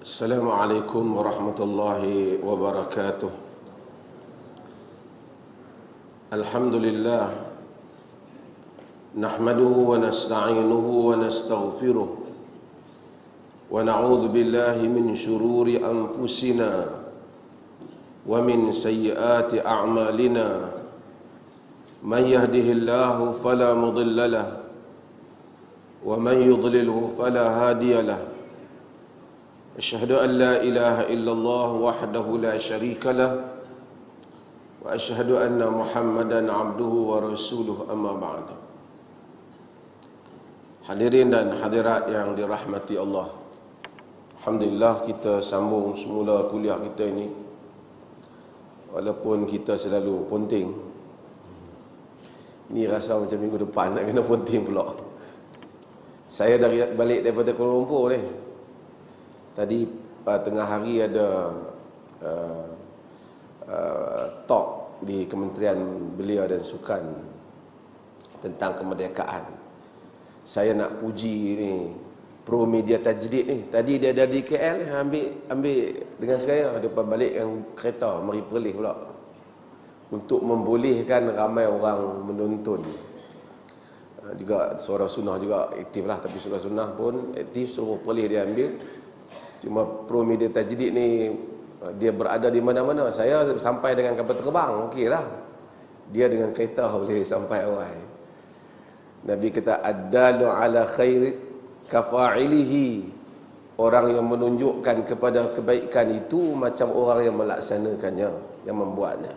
Assalamualaikum warahmatullahi wabarakatuh. Alhamdulillah, nahmaduhu wa nasta'inuhu wa nastaghfiruh wa na'udzu billahi min shururi anfusina wa min sayyiati a'malina. Man yahdihillahu fala mudilla lahu wa man yudlilhu fala hadiya lahu. Asyhadu an la ilaha illallah wahdahu la syarika lah wa asyhadu anna Muhammadan abduhu wa rasuluh, amma ba'd. Hadirin dan hadirat yang dirahmati Allah, alhamdulillah kita sambung semula kuliah kita ini, walaupun kita selalu ponting. Ni rasa macam minggu depan nak kena ponting pula. Saya balik daripada Kuala Lumpur ni. Tadi tengah hari ada talk di Kementerian Belia dan Sukan tentang kemerdekaan. Saya nak puji ni Pro Media Tajdid ni. Tadi dia ada di KL, ambil dengan saya, dia balik dengan kereta mari Perlis pula untuk membolehkan ramai orang menonton. Juga Suara Sunnah juga aktif lah, tapi Suara Sunnah pun aktif, suruh Perlis dia ambil. Cuma Pro Media Tajdid ni dia berada di mana-mana. Saya sampai dengan kapal terbang, okey lah. Dia dengan kereta boleh sampai awal. Nabi kata addalu ala khair kafa'ilihi. Orang yang menunjukkan kepada kebaikan itu macam orang yang melaksanakannya, yang membuatnya.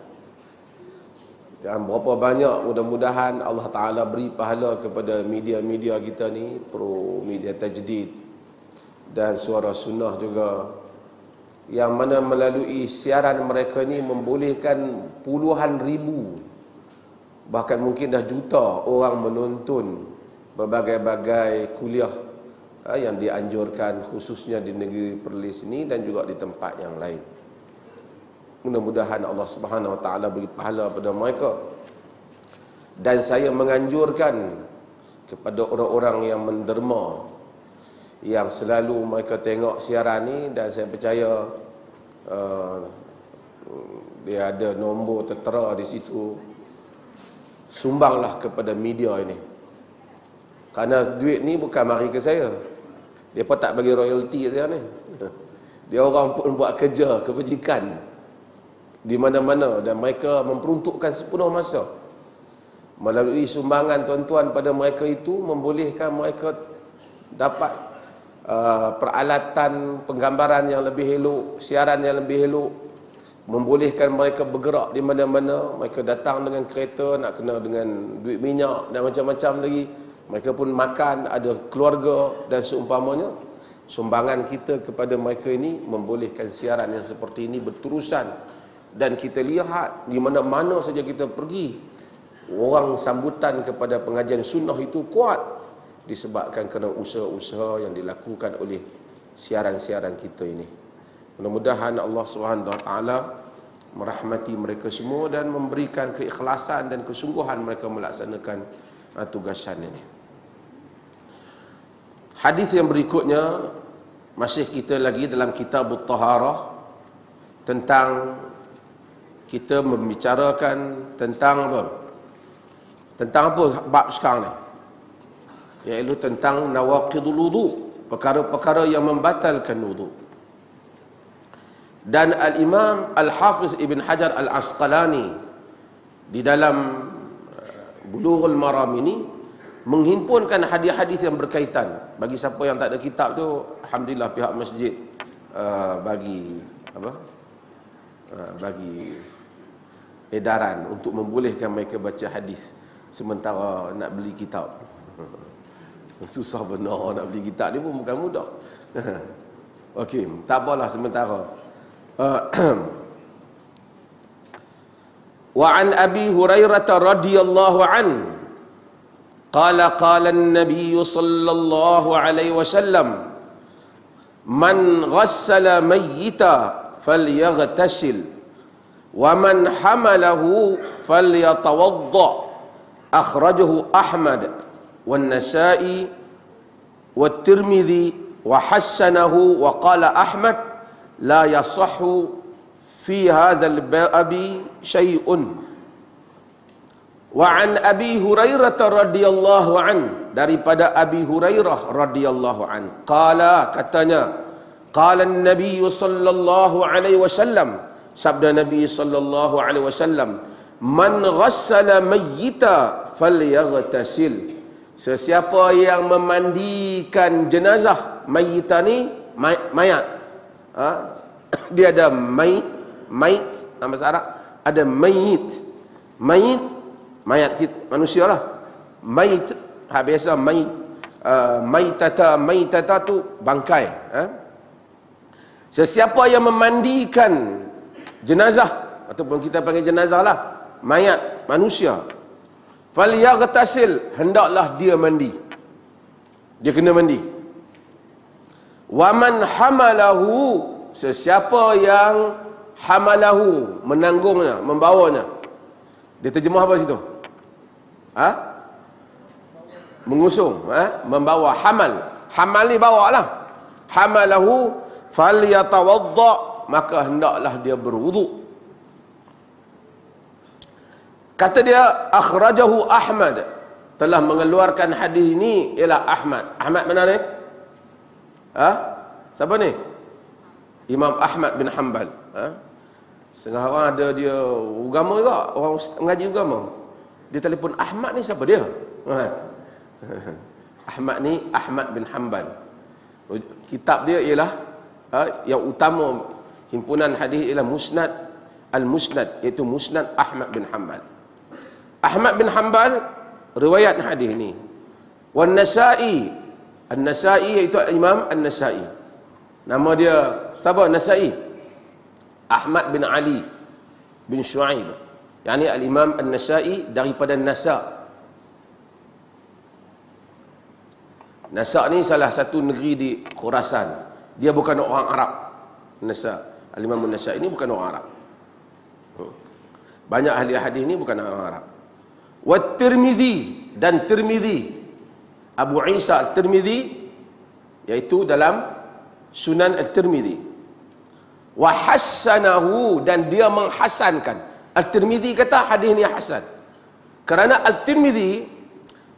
Dan berapa banyak, mudah-mudahan Allah Ta'ala beri pahala kepada media-media kita ni, Pro Media Tajdid dan Suara Sunnah juga, yang mana melalui siaran mereka ni membolehkan puluhan ribu, bahkan mungkin dah juta orang menonton berbagai-bagai kuliah yang dianjurkan, khususnya di negeri Perlis ini dan juga di tempat yang lain. Mudah-mudahan Allah Subhanahu Wa Taala beri pahala pada mereka. Dan saya menganjurkan kepada orang-orang yang menderma, yang selalu mereka tengok siaran ni, dan saya percaya dia ada nombor tertera di situ, sumbanglah kepada media ini. Kerana duit ni bukan mari ke saya. Dia pun tak bagi royalty saya ni. Dia orang pun buat kerja kebajikan di mana-mana, dan mereka memperuntukkan sepenuh masa. Melalui sumbangan tuan-tuan pada mereka itu, membolehkan mereka dapat peralatan penggambaran yang lebih elok, siaran yang lebih elok, membolehkan mereka bergerak di mana-mana. Mereka datang dengan kereta, nak kena dengan duit minyak dan macam-macam lagi. Mereka pun makan, ada keluarga dan seumpamanya. Sumbangan kita kepada mereka ini membolehkan siaran yang seperti ini berterusan. Dan kita lihat di mana-mana saja kita pergi, orang sambutan kepada pengajian sunnah itu kuat, disebabkan kerana usaha-usaha yang dilakukan oleh siaran-siaran kita ini. Mudah-mudahan Allah SWT merahmati mereka semua dan memberikan keikhlasan dan kesungguhan mereka melaksanakan tugasan ini. Hadis yang berikutnya, masih kita lagi dalam Kitabut Taharah, tentang kita membicarakan tentang apa? Tentang apa bab sekarang ni? Iaitu tentang nawaqidul wudu, perkara-perkara yang membatalkan wudu. Dan Al-Imam Al-Hafiz Ibn Hajar Al-Asqalani di dalam Bulughul Maram ini menghimpunkan hadis-hadis yang berkaitan. Bagi siapa yang tak ada kitab tu, alhamdulillah pihak masjid bagi edaran untuk membolehkan mereka baca hadis sementara nak beli kitab. Susah benar nak beli kitab ni pun bukan mudah. Okey, tak apalah sementara. Wa an Abi Hurairah radhiyallahu an qala an-nabiy sallallahu alaihi wasallam man ghassala mayyita falyaghtasil wa man hamalahu falyatawadda. Akhrajahu Ahmad wan Nasa'i wat Tirmidzi wa hassanahu wa qala Ahmad la yasahhu fi hadzal babi syai'un. Wa an Abi Hurairah radhiyallahu an, daripada Abi Hurairah radhiyallahu an, qala, katanya, qala an-nabiy sallallahu alaihi wasallam, sabda Nabi sallallahu alaihi wasallam, man ghassala mayyita falyaghtasil, sesiapa yang memandikan jenazah, mayyita ni mayat, dia ada mayit nama Arab, ada mayit, mayat manusia lah, mayit, biasa mayit, maytata tu bangkai, sesiapa yang memandikan jenazah, ataupun kita panggil jenazah lah, mayat manusia, falyaghtasil, hendaklah dia mandi, dia kena mandi. Waman hamalahu, sesiapa yang hamalahu, menanggungnya, membawanya, dia terjemah apa situ? Mengusung, membawa, hamal ni bawa lah, hamalahu falyatawadda, maka hendaklah dia berwuduk. Kata dia, akhrajahu Ahmad, telah mengeluarkan hadis ini ialah Ahmad. Ahmad mana ni? Siapa ni? Imam Ahmad bin Hanbal. Setengah orang ada dia agama juga, orang mengaji agama, dia telefon Ahmad ni siapa dia? Ahmad ni Ahmad bin Hanbal. Kitab dia ialah yang utama himpunan hadis ialah Musnad Al-Musnad, iaitu Musnad Ahmad bin Hanbal. Ahmad bin Hanbal riwayat hadis ni. Wan Nasa'i, An-Nasa'i iaitu Imam An-Nasa'i. Nama dia siapa? Nasa'i Ahmad bin Ali bin Shu'aib, yakni Al-Imam An-Nasa'i daripada Nasa'. Nasa' ni salah satu negeri di Khurasan. Dia bukan orang Arab. Nasa', Al-Imam An-Nasa'i ini bukan orang Arab. Banyak ahli hadis ni bukan orang Arab. Wa Tirmizi, dan Tirmizi, Abu Isa Al-Tirmizi, iaitu dalam Sunan Al-Tirmizi. Wa hassanahu, dan dia menghasankan. Al-Tirmizi kata hadis ni hasan. Kerana Al-Tirmizi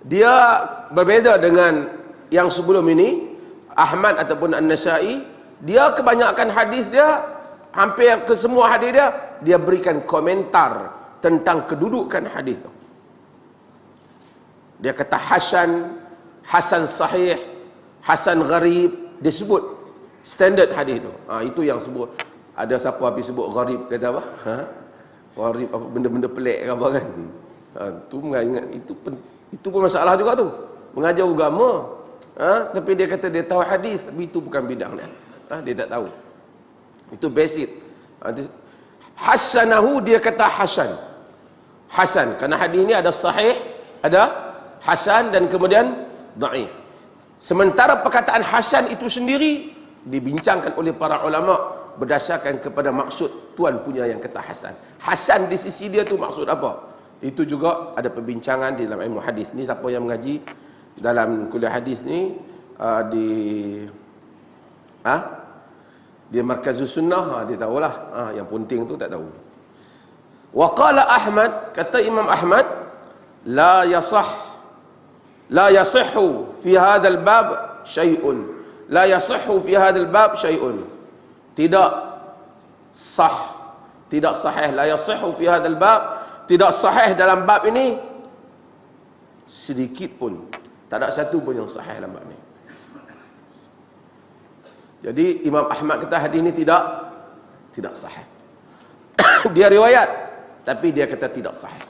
dia berbeza dengan yang sebelum ini, Ahmad ataupun An-Nasa'i. Dia kebanyakan hadis dia, hampir ke semua hadis dia berikan komentar tentang kedudukan hadis tu. Dia kata hasan, hasan sahih, hasan gharib, dia sebut standard hadis tu. Itu yang sebut. Ada siapa habis sebut gharib, kata apa? Gharib apa, benda-benda pelik ke apa kan? Tu mengingat itu pun masalah juga tu. Mengajar agama, tapi dia kata dia tahu hadis, tapi itu bukan bidang dia. Dia tak tahu. Itu basic. Hasanahu, dia kata hasan. Hasan, kerana hadis ini ada sahih, ada hasan, dan kemudian dhaif. Sementara perkataan hasan itu sendiri dibincangkan oleh para ulama berdasarkan kepada maksud tuan punya yang kata hasan. Hasan di sisi dia tu maksud apa? Itu juga ada perbincangan di dalam ilmu hadis. Ni siapa yang mengaji dalam kuliah hadis ni di Markazus Sunnah, dia tahulah. Yang penting tu tak tahu. Wa qala Ahmad, kata Imam Ahmad, la yasihhu fi hadzal bab syai'un. La yasihhu fi hadzal bab syai'un. Tidak sah, tidak sahih. La yasihhu fi hadzal bab, tidak sahih dalam bab ini sedikit pun. Tak ada satu pun yang sahih dalam bab ini. Jadi Imam Ahmad kata hadis ini tidak sahih. Dia riwayat, tapi dia kata tidak sahih.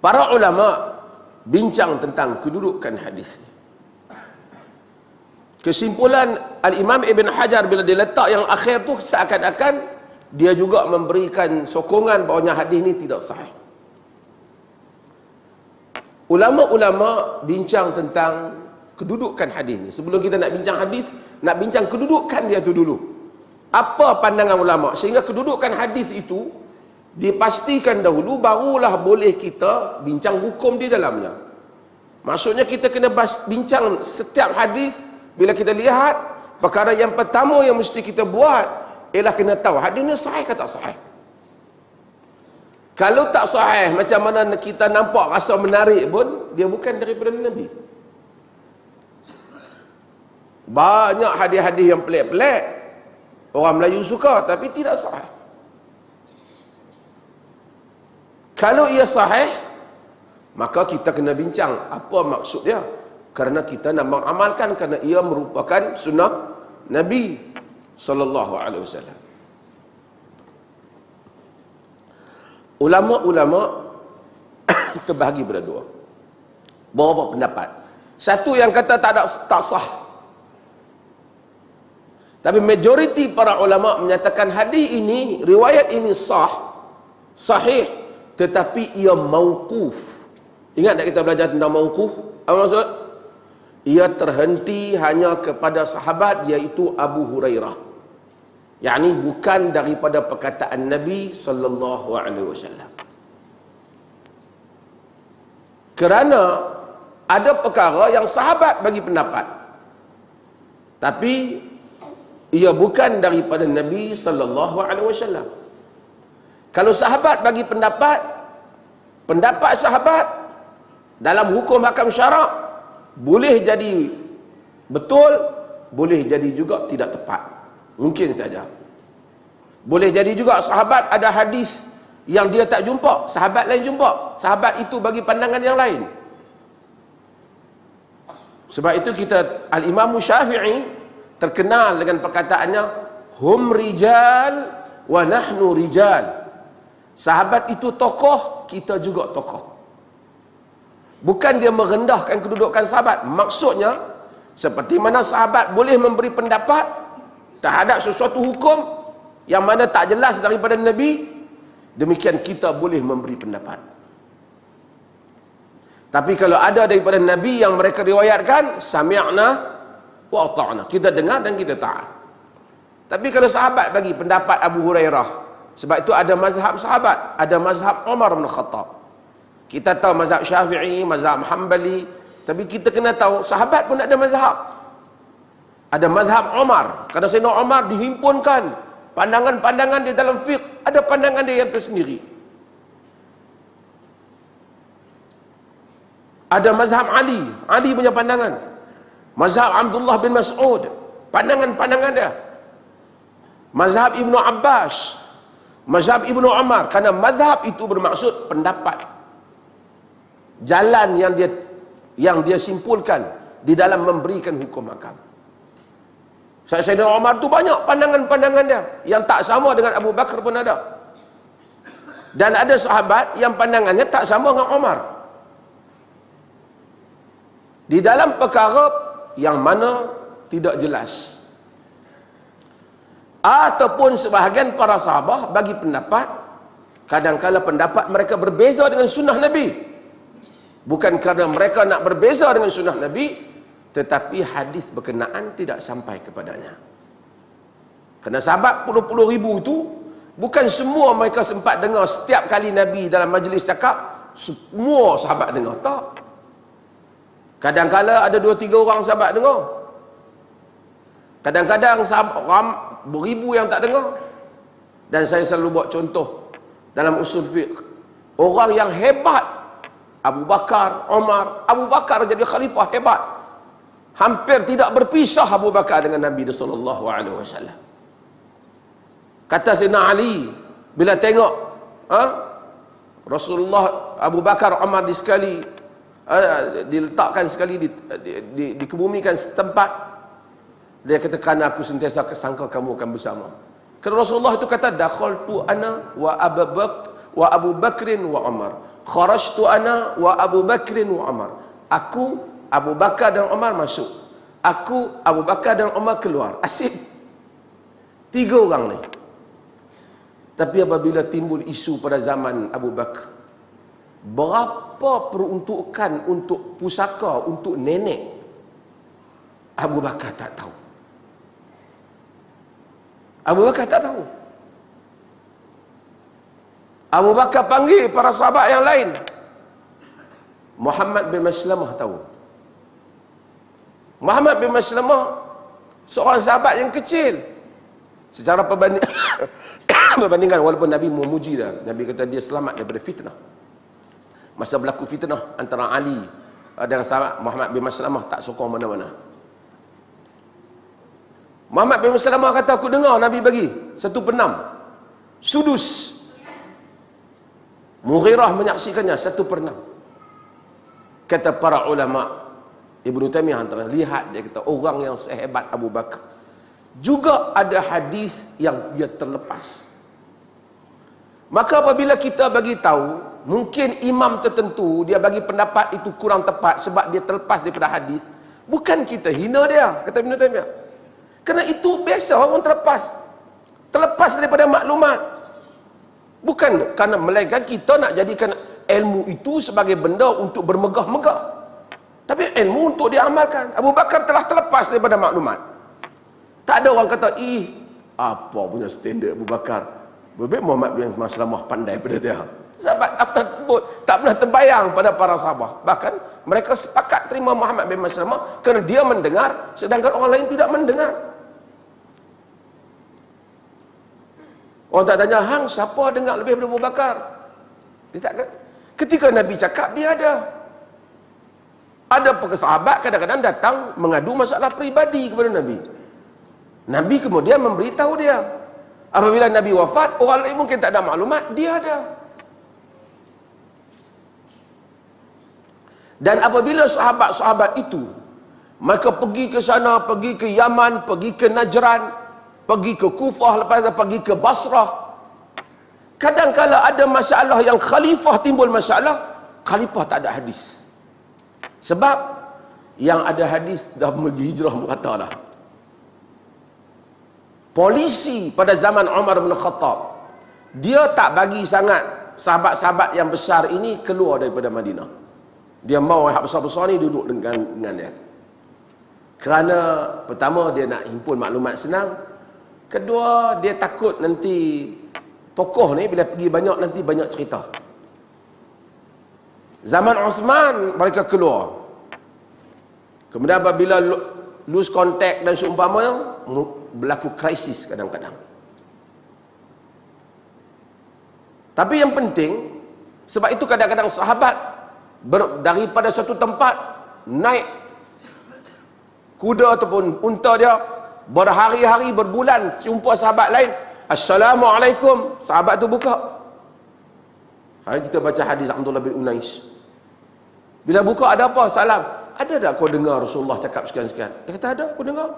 Para ulama bincang tentang kedudukan hadis ini. Kesimpulan Al-Imam Ibn Hajar bila dia letak yang akhir tu, seakan-akan dia juga memberikan sokongan bahawanya hadis ini tidak sahih. Ulama-ulama bincang tentang kedudukan hadis ni. Sebelum kita nak bincang hadis, nak bincang kedudukan dia tu dulu. Apa pandangan ulama? Sehingga kedudukan hadis itu dipastikan dahulu, barulah boleh kita bincang hukum di dalamnya. Maksudnya kita kena bincang setiap hadis Bila kita lihat, perkara yang pertama yang mesti kita buat ialah kena tahu hadis ni sahih ke tak sahih. Kalau tak sahih, macam mana kita nampak rasa menarik pun, dia bukan daripada Nabi. Banyak hadis-hadis yang pelik-pelik, orang Melayu suka, tapi tidak sahih. Kalau ia sahih, maka kita kena bincang apa maksud dia. Kerana kita nak mengamalkan, kerana ia merupakan sunnah Nabi sallallahu alaihi wasallam. Ulama-ulama terbahagi pada dua. Beberapa pendapat. Satu yang kata tak sah. Tapi majoriti para ulama menyatakan hadis ini, riwayat ini sahih, tetapi ia mauquf. Ingat tak kita belajar tentang mauquf? Apa maksud? Ia terhenti hanya kepada sahabat, iaitu Abu Hurairah. yakni bukan daripada perkataan Nabi sallallahu alaihi wasallam. Kerana ada perkara yang sahabat bagi pendapat, tapi ia bukan daripada Nabi sallallahu alaihi wasallam. Kalau sahabat bagi pendapat, pendapat sahabat dalam hukum hakam syarak boleh jadi betul, boleh jadi juga tidak tepat. Mungkin saja. Boleh jadi juga sahabat ada hadis yang dia tak jumpa, sahabat lain jumpa. Sahabat itu bagi pandangan yang lain. Sebab itu kita Al-Imam Syafi'i terkenal dengan perkataannya, hum rijal wa nahnu rijal. Sahabat itu tokoh, kita juga tokoh. Bukan dia merendahkan kedudukan sahabat. Maksudnya, seperti mana sahabat boleh memberi pendapat terhadap sesuatu hukum yang mana tak jelas daripada Nabi, demikian kita boleh memberi pendapat. Tapi kalau ada daripada Nabi yang mereka riwayatkan, sami'na wa ata'na, kita dengar dan kita taat. Tapi kalau sahabat bagi pendapat Abu Hurairah, sebab itu ada mazhab sahabat, ada mazhab Umar bin Khattab. Kita tahu mazhab Syafi'i, mazhab Hanbali, tapi kita kena tahu sahabat pun ada mazhab. Ada mazhab Umar. Kerana Sayyidina Umar dihimpunkan pandangan-pandangan dia dalam fiqh, ada pandangan dia yang tersendiri. Ada mazhab Ali, Ali punya pandangan. Mazhab Abdullah bin Mas'ud, pandangan-pandangan dia. Mazhab Ibnu Abbas, mazhab Ibnu Umar. Kerana mazhab itu bermaksud pendapat, jalan yang dia simpulkan di dalam memberikan hukum hakam. Sayyidina Umar tu banyak pandangan-pandangan dia yang tak sama dengan Abu Bakar pun ada. Dan ada sahabat yang pandangannya tak sama dengan Umar. Di dalam perkara yang mana tidak jelas. Ataupun sebahagian para sahabat bagi pendapat, kadang-kala pendapat mereka berbeza dengan sunnah Nabi. Bukan kerana mereka nak berbeza dengan sunnah Nabi, tetapi hadis berkenaan tidak sampai kepadanya. Kerana sahabat puluh-puluh ribu itu, bukan semua mereka sempat dengar setiap kali Nabi dalam majlis cakap, semua sahabat dengar. Tak. Kadang-kala ada 2-3 orang sahabat dengar. Kadang-kadang sahabat beribu yang tak dengar. Dan saya selalu buat contoh dalam usul fiqh. Orang yang hebat, Abu Bakar, Umar. Abu Bakar jadi khalifah hebat. Hampir tidak berpisah Abu Bakar dengan Nabi sallallahu alaihi wasallam. Kata Sayyidina Ali bila tengok Rasulullah, Abu Bakar, Umar diletakkan sekali dikebumikan setempat, dia kata, kerana aku sentiasa sangka kamu akan bersama. Kerana Rasulullah itu kata, dakhaltu ana wa Abu Bakrin wa Umar, kharajtu ana wa Abu Bakrin wa Umar. Aku, Abu Bakar dan Umar masuk, aku, Abu Bakar dan Umar keluar. Asyik 3 orang ni. Tapi apabila timbul isu pada zaman Abu Bakar, berapa peruntukan untuk pusaka untuk nenek, Abu Bakar tak tahu. Abu Bakar tak tahu. Abu Bakar panggil para sahabat yang lain. Muhammad bin Maslamah tahu. Muhammad bin Maslamah seorang sahabat yang kecil. Secara perbandingan, walaupun Nabi memuji dia, Nabi kata dia selamat daripada fitnah. Masa berlaku fitnah antara Ali dengan sahabat, Muhammad bin Maslamah tak sokong mana-mana. Muhammad bin Maslamah kata, aku dengar Nabi bagi 1/6 sudus. Mughirah menyaksikannya 1/6. Kata para ulama, Ibnu Taimiyah antara, lihat, dia kata orang yang sehebat Abu Bakar juga ada hadis yang dia terlepas. Maka apabila kita bagi tahu mungkin imam tertentu dia bagi pendapat itu kurang tepat sebab dia terlepas daripada hadis, bukan kita hina dia, kata Ibnu Taimiyah. Kerana itu biasa orang terlepas daripada maklumat. Bukan kerana melainkan kita nak jadikan ilmu itu sebagai benda untuk bermegah-megah. Tapi ilmu untuk diamalkan. Abu Bakar telah terlepas daripada maklumat. Tak ada orang kata, apa punya standard Abu Bakar. Lebih Muhammad bin Maslamah pandai pada dia. Sahabat tak pernah sebut, tak pernah terbayang pada para sahabat. Bahkan mereka sepakat terima Muhammad bin Maslamah kerana dia mendengar, sedangkan orang lain tidak mendengar. Orang tak tanya, hang siapa dengar lebih daripada Abu Bakar? Dia tak. Ketika Nabi cakap, dia ada. Ada sahabat kadang-kadang datang mengadu masalah peribadi kepada Nabi. Nabi kemudian memberitahu dia. Apabila Nabi wafat, orang lain mungkin tak ada maklumat, dia ada. Dan apabila sahabat-sahabat itu mereka pergi ke sana, pergi ke Yaman, pergi ke Najran, pergi ke Kufah, lepas itu pergi ke Basrah, kadang-kala ada masalah yang khalifah timbul masalah, khalifah tak ada hadis. Sebab yang ada hadis dah pergi hijrah merata dah. Polisi pada zaman Umar bin Khattab, dia tak bagi sangat sahabat-sahabat yang besar ini keluar daripada Madinah. Dia mau yang besar-besar ni duduk dengan dia. Kerana pertama dia nak himpun maklumat senang. Kedua, dia takut nanti tokoh ni bila pergi banyak nanti banyak cerita. Zaman Osman mereka keluar. Kemudian apabila lose contact dan seumpamanya, berlaku krisis kadang-kadang. Tapi yang penting, sebab itu kadang-kadang sahabat daripada satu tempat naik kuda ataupun unta dia, berhari-hari, berbulan, jumpa sahabat lain, Assalamualaikum, sahabat tu buka. Hari kita baca hadis Abdullah bin Unais. Bila buka, ada apa? Salam. Ada tak kau dengar Rasulullah cakap sekian-sekian? Dia kata ada, aku dengar.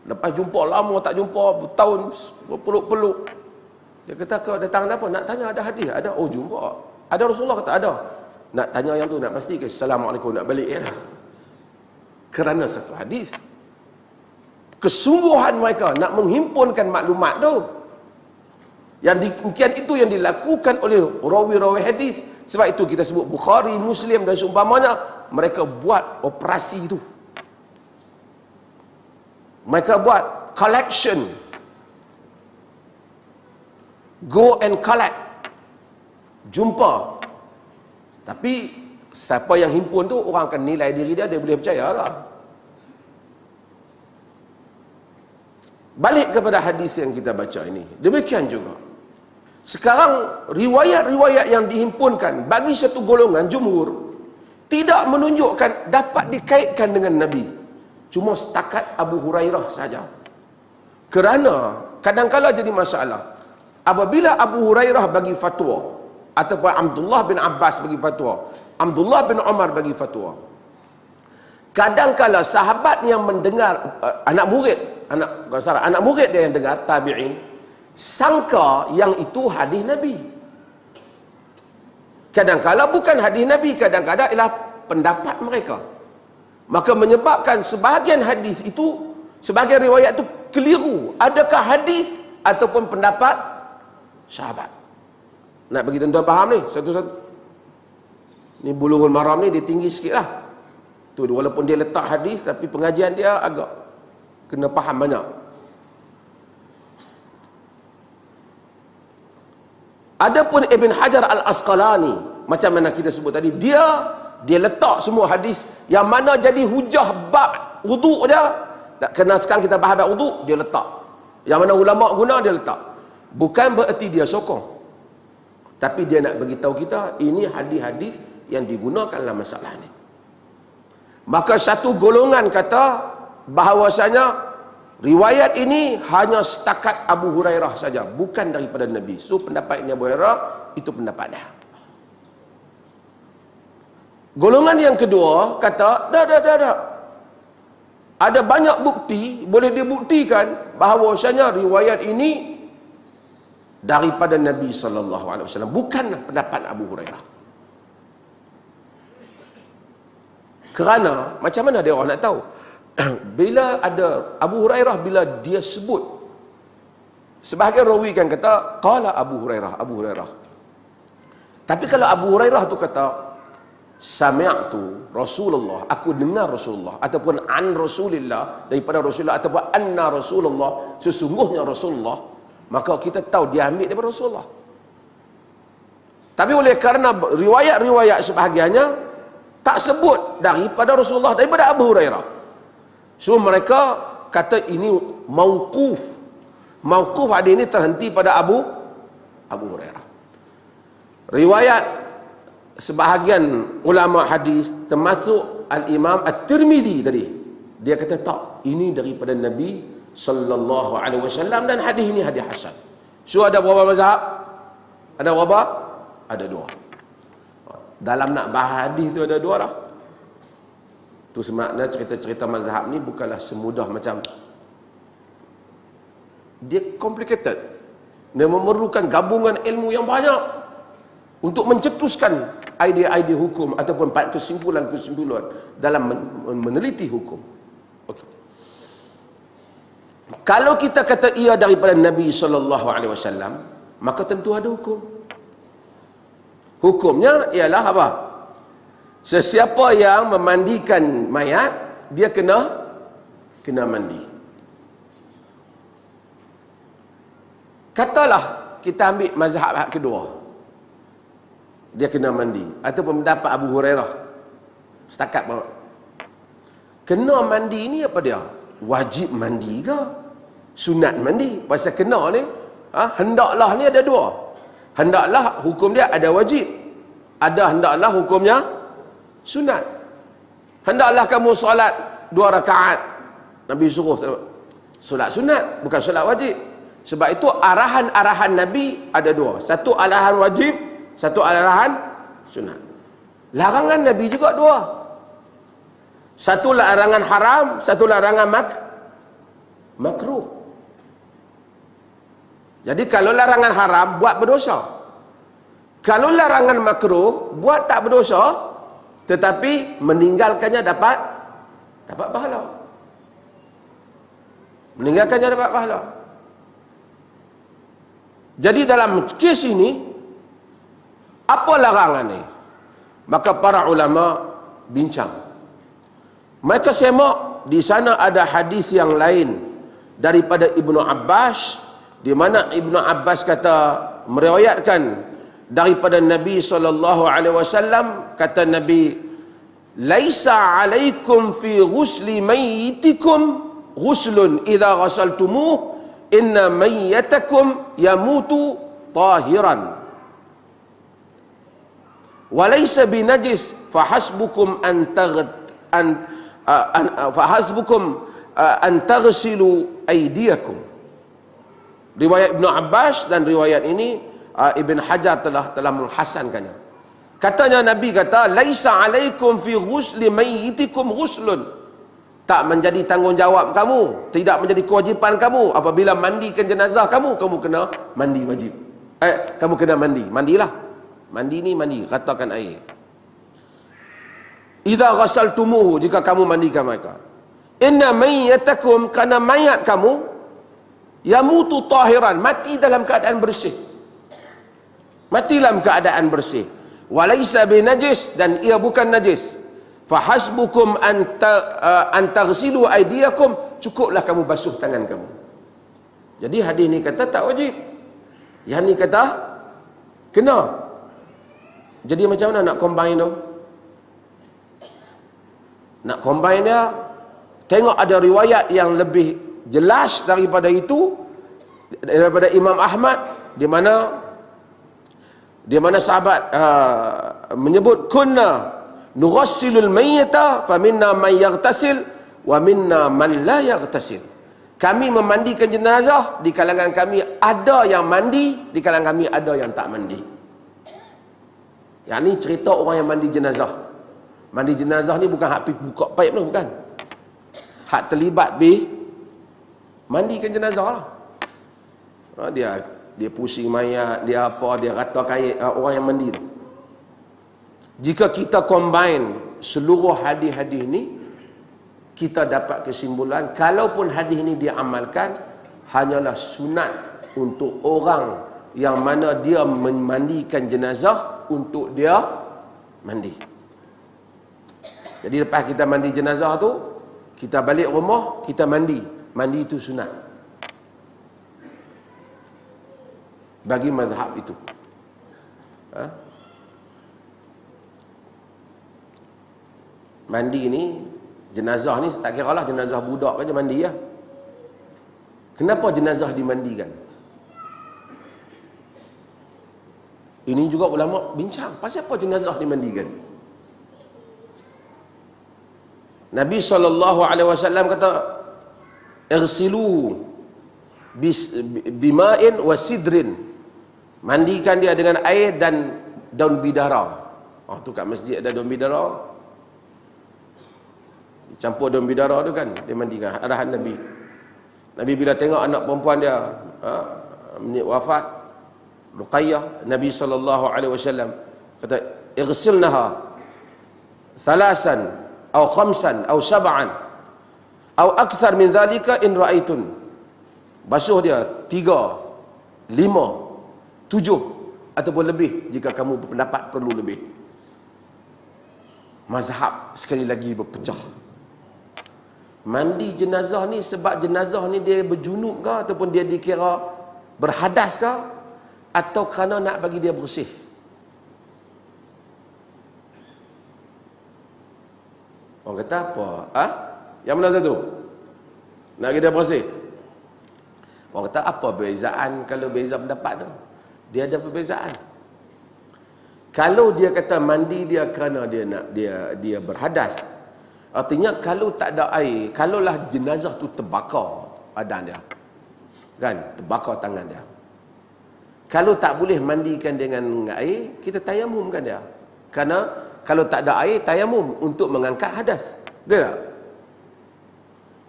Lepas jumpa lama tak jumpa, bertahun, berpeluk-peluk. Dia kata, kau datang apa? Nak tanya ada hadis? Ada. Oh, jumpa. Ada Rasulullah? Kata ada. Nak tanya yang tu, nak pasti ke Assalamualaikum, nak balik ya. Kerana satu hadis. Kesungguhan mereka nak menghimpunkan maklumat tu. Yang demikian itu yang dilakukan oleh rawi-rawi hadis. Sebab itu kita sebut Bukhari, Muslim dan seumpamanya, mereka buat operasi itu. Mereka buat collection. Go and collect. Jumpa. Tapi siapa yang himpun tu, orang akan nilai diri dia, dia boleh percaya lah. Balik kepada hadis yang kita baca ini. Demikian juga. Sekarang riwayat-riwayat yang dihimpunkan bagi satu golongan jumhur tidak menunjukkan dapat dikaitkan dengan Nabi. Cuma setakat Abu Hurairah saja. Kerana kadang-kala jadi masalah. Apabila Abu Hurairah bagi fatwa ataupun Abdullah bin Abbas bagi fatwa, Abdullah bin Umar bagi fatwa, kadang-kala sahabat yang mendengar, anak murid dia yang dengar, tabi'in, sangka yang itu hadis Nabi. Kadang-kala bukan hadis Nabi, kadang-kadang ialah pendapat mereka. Maka menyebabkan sebahagian hadis itu, sebahagian riwayat itu keliru. Adakah hadis ataupun pendapat sahabat? Nak bagi tuan-tuan faham ni satu-satu. Ni Bulughul Maram ni dia tinggi sikit lah. Tu walaupun dia letak hadis, tapi pengajian dia agak kena faham banyak. Adapun Ibn Hajar Al-Asqalani, macam mana kita sebut tadi, dia dia letak semua hadis yang mana jadi hujah bab wuduk je. Kena sekarang kita bahas bab wuduk, dia letak. Yang mana ulama guna, dia letak. Bukan bererti dia sokong, tapi dia nak beritahu kita ini hadis-hadis yang digunakan dalam masalah ni. Maka satu golongan kata bahawasanya riwayat ini hanya setakat Abu Hurairah saja, bukan daripada Nabi. So pendapat ini Abu Hurairah, itu pendapat dia. Golongan yang kedua kata, dah. Ada banyak bukti, boleh dibuktikan bahawasanya riwayat ini daripada Nabi SAW, bukan pendapat Abu Hurairah. Kerana macam mana dia orang nak tahu? Bila ada Abu Hurairah, bila dia sebut, sebahagian rawi kan kata qala Abu Hurairah. Tapi kalau Abu Hurairah tu kata sami'tu Rasulullah, aku dengar Rasulullah, ataupun an Rasulillah, daripada Rasulullah, ataupun anna Rasulullah, sesungguhnya Rasulullah, maka kita tahu dia ambil daripada Rasulullah. Tapi oleh kerana riwayat-riwayat sebahagiannya tak sebut daripada Rasulullah, daripada Abu Hurairah, so mereka kata ini mauquf. Mauquf hadis ini terhenti pada Abu Hurairah. Riwayat sebahagian ulama hadis termasuk Al-Imam At-Tirmidzi tadi, dia kata tak, ini daripada Nabi sallallahu alaihi wasallam, dan hadis ini hadis hasan. So ada berapa mazhab? Ada berapa? Ada dua. Dalam nak bahas hadis tu ada dua dah. Tu sebenarnya cerita-cerita mazhab ni bukanlah semudah macam, dia complicated. Dia memerlukan gabungan ilmu yang banyak untuk mencetuskan idea-idea hukum ataupun kesimpulan-kesimpulan dalam meneliti hukum. Okey. Kalau kita kata ia daripada Nabi SAW, maka tentu ada hukum. Hukumnya ialah apa? Sesiapa yang memandikan mayat, dia kena mandi. Katalah kita ambil mazhab kedua, dia kena mandi, ataupun pendapat Abu Hurairah setakat bahawa kena mandi ni apa dia? Wajib mandi ke? Sunat mandi? Pasal kena ni, hendaklah ni ada dua. Hendaklah hukum dia ada wajib, ada hendaklah hukumnya sunat. Hendaklah kamu solat 2 rakaat, Nabi suruh solat sunat, bukan solat wajib. Sebab itu arahan-arahan Nabi ada dua, satu arahan wajib, satu arahan sunat. Larangan Nabi juga dua, satu larangan haram, satu larangan makruh. Jadi kalau larangan haram buat berdosa, kalau larangan makruh buat tak berdosa, tetapi meninggalkannya dapat pahala. Meninggalkannya dapat pahala. Jadi dalam kes ini, apa larangan ni? Maka para ulama bincang. Mereka semak di sana ada hadis yang lain daripada Ibnu Abbas, di mana Ibnu Abbas kata meriwayatkan daripada Nabi SAW, kata Nabi, laisa alaikum fi ghusli mayyitikum ghuslun idza ghasaltumuh inna mayyatakum yamutu tahiran wa laysa binajis fahasbukum an taghsilu aydiyakum. Riwayat Ibnu Abbas, dan riwayat ini Ibn Hajar telah menghasankannya. Katanya Nabi kata, laisa alaikum fi ghusli mayyitikum ghuslun, tak menjadi tanggungjawab kamu, tidak menjadi kewajipan kamu apabila mandikan jenazah kamu kena mandi wajib. Kamu kena mandi, mandilah. Mandi ni mandi, ratakan air. Idza ghasaltumuhu, jika kamu mandikan mereka. Inna mayyatakum, kana mayat kamu, yamutu tahiran, mati dalam keadaan bersih. Mati dalam keadaan bersih. Walaysa binajis, dan ia bukan najis. Fahasbukum an taghsilu aydiyakum, cukuplah kamu basuh tangan kamu. Jadi hadis ni kata tak wajib, yang ni kata kena. Jadi macam mana nak combine tu? nak combine dia, tengok ada riwayat yang lebih jelas daripada itu, daripada Imam Ahmad, di mana sahabat menyebut kunna nughasilul mayyita faminna man yaghtasil wa minna man la yaghtasil. Kami memandikan jenazah, di kalangan kami ada yang mandi, di kalangan kami ada yang tak mandi. Yang ni cerita orang yang mandi jenazah. Mandi jenazah ni bukan hak pergi buka paip tu, bukan. Hak terlibat mandikan jenazah lah. Dia pusing mayat, dia apa, dia rata kait orang yang mandi tu. Jika kita combine seluruh hadis-hadis ni, kita dapat kesimpulan, kalaupun hadis ni diamalkan, hanyalah sunat untuk orang yang mana dia memandikan jenazah untuk dia mandi. Jadi lepas kita mandi jenazah tu, kita balik rumah, kita mandi. Mandi itu sunat bagi mazhab itu. Mandi ni, jenazah ni tak kira lah jenazah budak aja mandi ya. Kenapa jenazah dimandikan? Ini juga ulama bincang, pasal apa jenazah dimandikan? Nabi SAW kata, irsiluhu bima'in wa sidrin. Mandikan dia dengan air dan daun bidara. Tu kat masjid ada daun bidara. Campur daun bidara tu kan, dia mandikan. Arahan Nabi. Nabi bila tengok anak perempuan dia wafat, Ruqayyah, Nabi SAW kata, irsilnaha thalasan atau khamsan atau sab'an atau akthar min dhalika in ra'aitun. Basuh dia 3, 5, 7 ataupun lebih jika kamu berpendapat perlu lebih. Mazhab sekali lagi berpecah. Mandi jenazah ni sebab jenazah ni dia berjunub ke, ataupun dia dikira berhadas ke, atau kerana nak bagi dia bersih? Orang kata apa? Yang mana satu? Nak bagi dia bersih? Orang kata apa perbezaan kalau beza pendapat tu? Dia ada perbezaan. Kalau dia kata mandi dia kerana dia nak dia berhadas, artinya kalau tak ada air, kalaulah jenazah tu terbakar badan dia, kan, terbakar tangan dia, kalau tak boleh mandikan dengan air, kita tayamumkan dia. Kerana kalau tak ada air, tayamum untuk mengangkat hadas. Betul tak?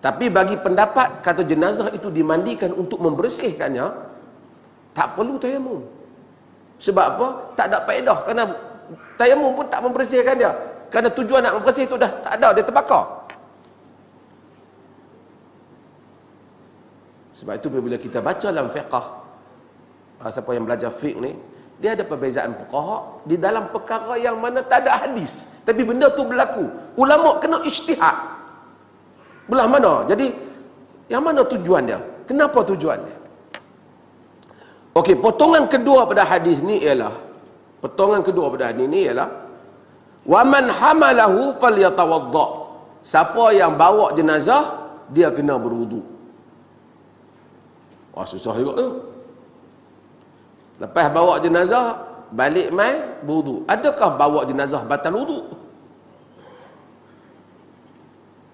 Tapi bagi pendapat kata jenazah itu dimandikan untuk membersihkannya, tak perlu tayamum. Sebab apa? Tak ada faedah. Kerana tayamum pun tak membersihkan dia. Kerana tujuan nak membersih itu dah tak ada, dia terbakar. Sebab itu bila kita baca dalam fiqh, siapa yang belajar fiqh ni, dia ada perbezaan fuqaha di dalam perkara yang mana tak ada hadis, tapi benda tu berlaku. Ulama kena ijtihad. Belah mana? Jadi yang mana tujuan dia? Kenapa tujuan dia? Okey, potongan kedua pada hadis ni ialah wa man hamalahu falyatawadda. Siapa yang bawa jenazah, dia kena berwuduk. Susah juga tu. Lepas bawa jenazah, balik mai berwuduk. Adakah bawa jenazah batal wuduk?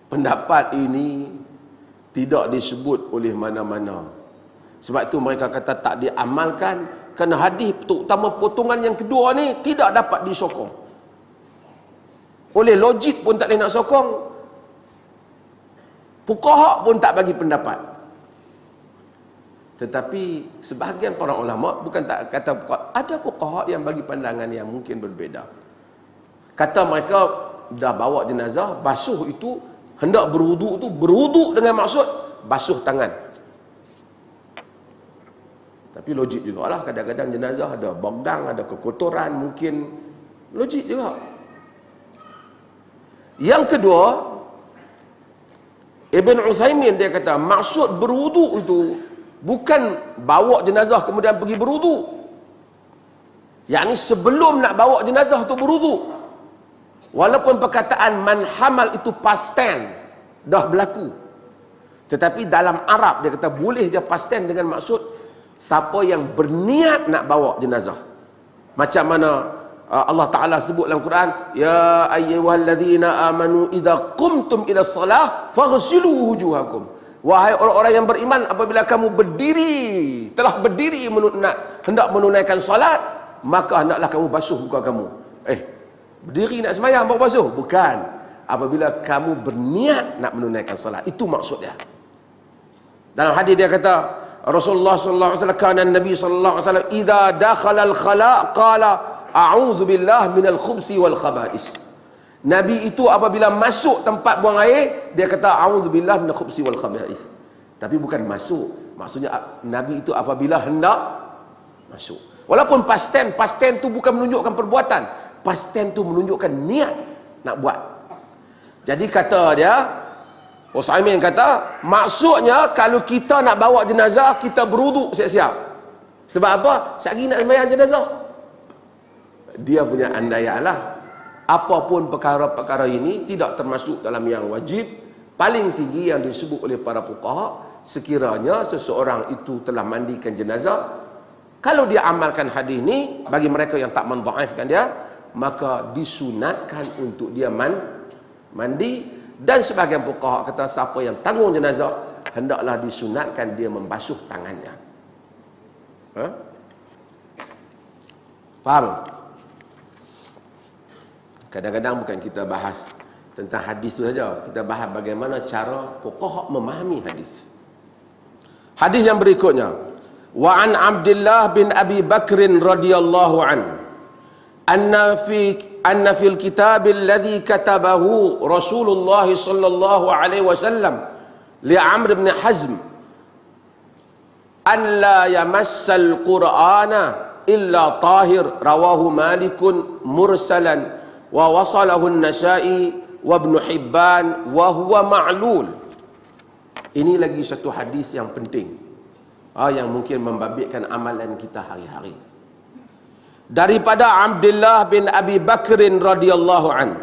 Pendapat ini tidak disebut oleh mana-mana. Sebab itu mereka kata tak diamalkan, kerana hadis terutama potongan yang kedua ni tidak dapat disokong. Oleh logik pun tak boleh nak sokong. Fuqaha pun tak bagi pendapat. Tetapi sebahagian para ulama bukan tak kata ada fuqaha yang bagi pandangan yang mungkin berbeza. Kata mereka dah bawa jenazah, basuh itu hendak berwuduk tu, berwuduk dengan maksud basuh tangan. Tapi logik jugalah, kadang-kadang jenazah ada bogdang, ada kekotoran, mungkin logik juga. Yang kedua, Ibn Uthaymin dia kata maksud berwuduk itu bukan bawa jenazah kemudian pergi berwuduk. Yang ni sebelum nak bawa jenazah tu berwuduk. Walaupun perkataan man hamal itu past tense, dah berlaku. Tetapi dalam Arab dia kata boleh dia past tense dengan maksud siapa yang berniat nak bawa jenazah. Macam mana Allah Ta'ala sebut dalam Quran, ya ayyuhalladzina amanu idza qumtum ila shalah faghsilu wujuhakum. Wahai orang-orang yang beriman, apabila kamu telah berdiri hendak menunaikan solat, maka hendaklah kamu basuh muka kamu. Berdiri nak sembahyang baru basuh? Bukan. Apabila kamu berniat nak menunaikan solat, itu maksudnya. Dalam hadis dia kata, Rasulullah sallallahu alaihi wasallam, kana Nabi sallallahu alaihi wasallam idza dakhala al-khala qala a'udzu billah minal khubsi wal khaba'is. Nabi itu apabila masuk tempat buang air, dia kata a'udzu billah minal khubsi wal khaba'is. Tapi bukan masuk. Maksudnya Nabi itu apabila hendak masuk. Walaupun past tense tu bukan menunjukkan perbuatan. Past tense tu menunjukkan niat nak buat. Jadi kata dia, Utsaimin kata, maksudnya kalau kita nak bawa jenazah, kita berwuduk siap-siap. Sebab apa? Sekali nak sembahyang jenazah. Dia punya andaian lah. Apapun perkara-perkara ini tidak termasuk dalam yang wajib. Paling tinggi yang disebut oleh para fuqaha, sekiranya seseorang itu telah mandikan jenazah, kalau dia amalkan hadis ini, bagi mereka yang tak mendhaifkan dia, maka disunatkan untuk dia mandi. Dan sebahagian fuqaha kata siapa yang tanggung jenazah, hendaklah disunatkan dia membasuh tangannya. Faham? Kadang-kadang bukan kita bahas tentang hadis itu saja, kita bahas bagaimana cara fuqaha memahami hadis. Hadis yang berikutnya, wa an Abdullah bin Abi Bakr radhiyallahu an anna fil kitab alladhi katabahu Rasulullah sallallahu alaihi wasallam li Amr bin Hazm an la yamassal Qur'ana illa tahir, rawahu Malikun mursalan wa wasalahu an-Nasa'i wa Ibn Hibban wa huwa ma'lul. Ini lagi satu hadis yang penting, yang mungkin membabitkan amalan kita hari-hari. Daripada Abdullah bin Abi Bakr radhiyallahu an,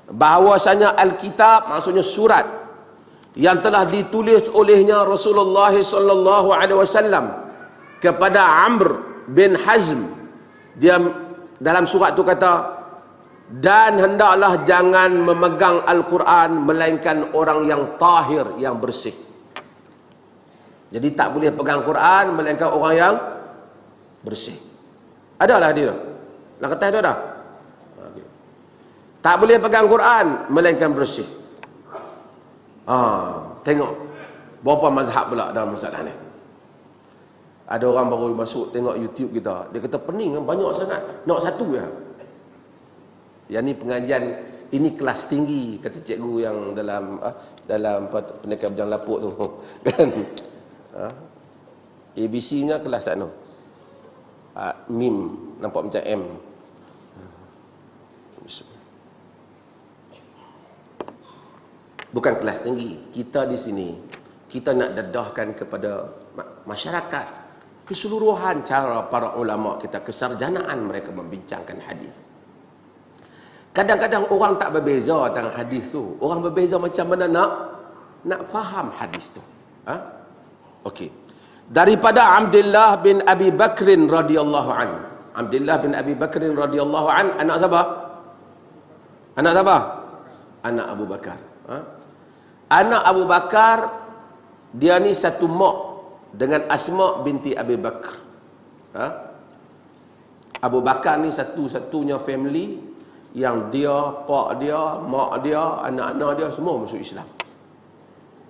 bahawasanya Alkitab maksudnya surat yang telah ditulis olehnya Rasulullah sallallahu alaihi wasallam kepada Amr bin Hazm. Dia dalam surat itu kata, dan hendaklah jangan memegang Al-Quran melainkan orang yang tahir, yang bersih. Jadi tak boleh pegang Quran melainkan orang yang bersih. Adalah dia. Nak kata itu ada? Tak boleh pegang Quran melainkan bersih. Tengok berapa mazhab pula dalam masalah ni. Ada orang baru masuk tengok YouTube kita, dia kata pening banyak sangat, nak satu je. Yang ni pengajian, ini kelas tinggi, kata cikgu yang dalam pendekat berjalan lapuk tu kan. ABC nya kelas tak no. Mim nampak macam M. Bukan kelas tinggi. Kita di sini, kita nak dedahkan kepada masyarakat keseluruhan cara para ulama kita, kesarjanaan mereka membincangkan hadis. Kadang-kadang orang tak berbeza tentang hadis tu. Orang berbeza macam mana nak faham hadis tu. Okey. Daripada Abdullah bin Abi Bakr radhiyallahu an. Abdullah bin Abi Bakr radhiyallahu an, anak siapa? Anak siapa? Anak Abu Bakar. Anak Abu Bakar, dia ni satu mak dengan Asma binti Abi Bakr. Abu Bakar ni satu-satunya family yang dia, pak dia, mak dia, anak-anak dia semua masuk Islam.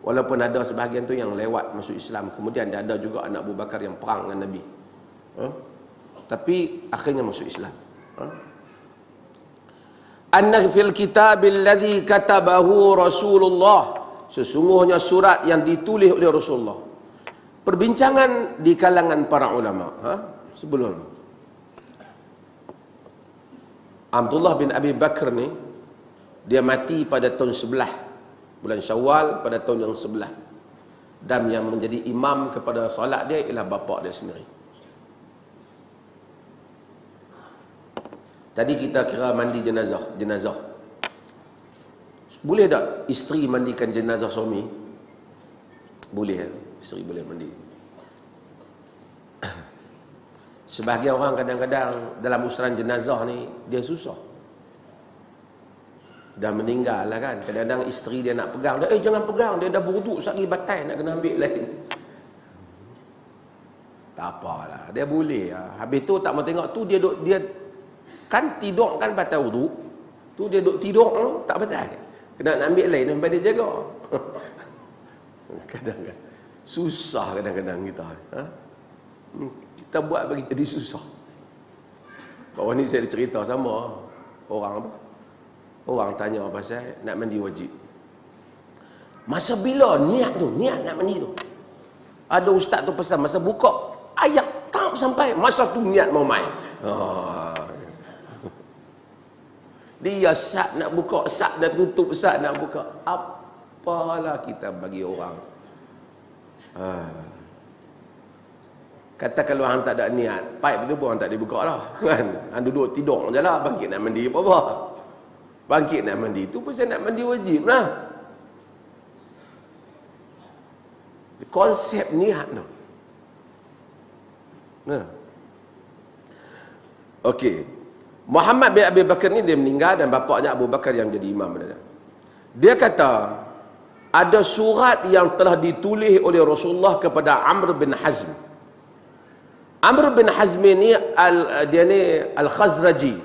Walaupun ada sebahagian tu yang lewat masuk Islam, kemudian ada juga anak Abu Bakar yang perang dengan Nabi. Tapi akhirnya masuk Islam. Anna fil kitab alladhi katabahu Rasulullah, sesungguhnya surat yang ditulis oleh Rasulullah. Perbincangan di kalangan para ulama. Sebelum Abdullah bin Abi Bakr ni, dia mati pada tahun 11 bulan Syawal pada tahun yang 11, dan yang menjadi imam kepada solat dia ialah bapa dia sendiri. Tadi kita kira mandi jenazah. Boleh tak isteri mandikan jenazah suami? Boleh ya? Isteri boleh mandi. Sebahagian orang kadang-kadang dalam usaran jenazah ni dia susah. Dah meninggal lah kan. Kadang-kadang isteri dia nak pegang, dia, jangan pegang, dia dah beruduk sehari batai nak kena ambil lain. Tak apalah, dia boleh lah. Habis tu tak mau tengok tu dia duk, dia kan tidur kan batal uduk. Tu dia duk tidur tak batal. Kena nak ambil lain sampai dia jaga. Kadang-kadang susah kadang-kadang kita. Ha? Kita buat bagi jadi susah. Baru ni saya cerita sama orang apa? Orang tanya pasal nak mandi wajib. Masa bila niat tu, niat nak mandi tu. Ada ustaz tu pesan masa buka ayat tak sampai masa tu niat mau main. Dia sat nak buka, sat dah tutup, sat nak buka. Apalah kita bagi orang. Kata kalau orang tak ada niat, pipe tu pun orang tak dibuka lah. Kan? Orang duduk tidur je lah, bangkit nak mandi apa-apa. Bangkit nak mandi tu pun saya nak mandi wajib lah. Konsep niat tu. Nah. Okey. Muhammad bin Abi Bakar ni dia meninggal dan bapaknya Abu Bakar yang jadi imam. Dia kata ada surat yang telah ditulis oleh Rasulullah kepada Amr bin Hazm. Amr bin Hazm ni dia ni Al-Khazraji,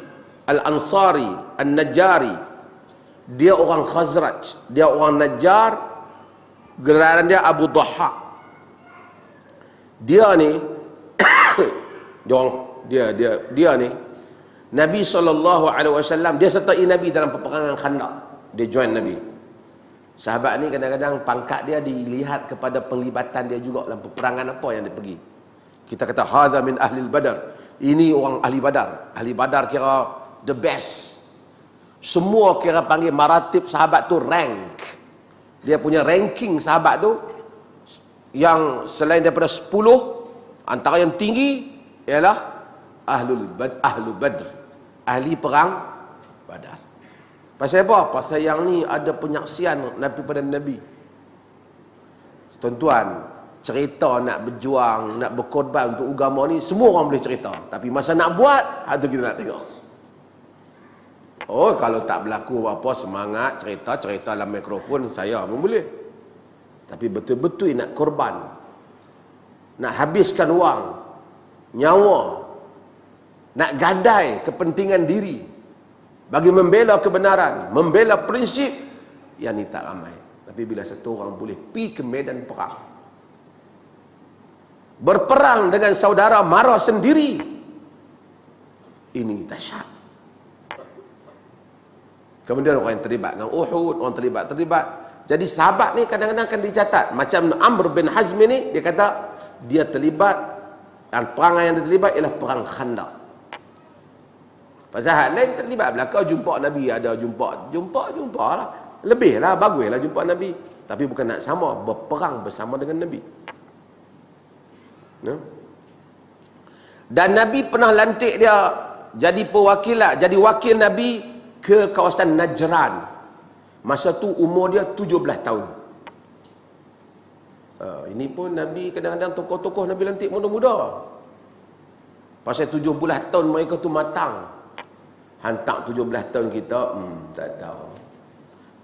Al-Ansari, An-Najjari. Dia orang Khazraj, dia orang Najjar, gelaran dia Abu Dhahhak. Dia ni dia ni Nabi SAW, dia sertai Nabi dalam peperangan Khandaq. Dia join Nabi. Sahabat ni kadang-kadang pangkat dia dilihat kepada penglibatan dia juga dalam peperangan apa yang dia pergi. Kita kata hadza min ahli badar. Ini orang ahli badar. Ahli badar kira the best. Semua kira panggil maratib sahabat tu rank. Dia punya ranking sahabat tu yang selain daripada 10, antara yang tinggi ialah ahlu badr, ahli perang badar. Pasal apa? Pasal yang ni ada penyaksian Nabi pada Nabi. Tuan-tuan, cerita nak berjuang, nak berkorban untuk agama ni semua orang boleh cerita, tapi masa nak buat, itu kita nak tengok. Oh, kalau tak berlaku apa-apa, semangat cerita dalam mikrofon saya pun boleh. Tapi betul-betul nak korban, nak habiskan wang, nyawa, nak gadai kepentingan diri bagi membela kebenaran, membela prinsip, yang ni tak ramai. Tapi bila satu orang boleh pergi ke medan perang, berperang dengan saudara mara sendiri, ini dahsyat. Kemudian orang yang terlibat dengan Uhud, orang terlibat. Jadi sahabat ni kadang-kadang akan dicatat. Macam Amr bin Hazm ni, dia kata dia terlibat, dan perangan yang dia terlibat ialah perang Khandaq. Pasal hal lain terlibat belakang jumpa Nabi, ada jumpa lah. Lebih lah, bagus lah jumpa Nabi. Tapi bukan nak sama, berperang bersama dengan Nabi. Ya? Dan Nabi pernah lantik dia jadi perwakilan, jadi wakil Nabi ke kawasan Najran. Masa tu umur dia 17 tahun. Ini pun Nabi kadang-kadang tokoh-tokoh Nabi lantik muda-muda. Pasal 17 tahun mereka tu matang. Hantar 17 tahun kita, tak tahu.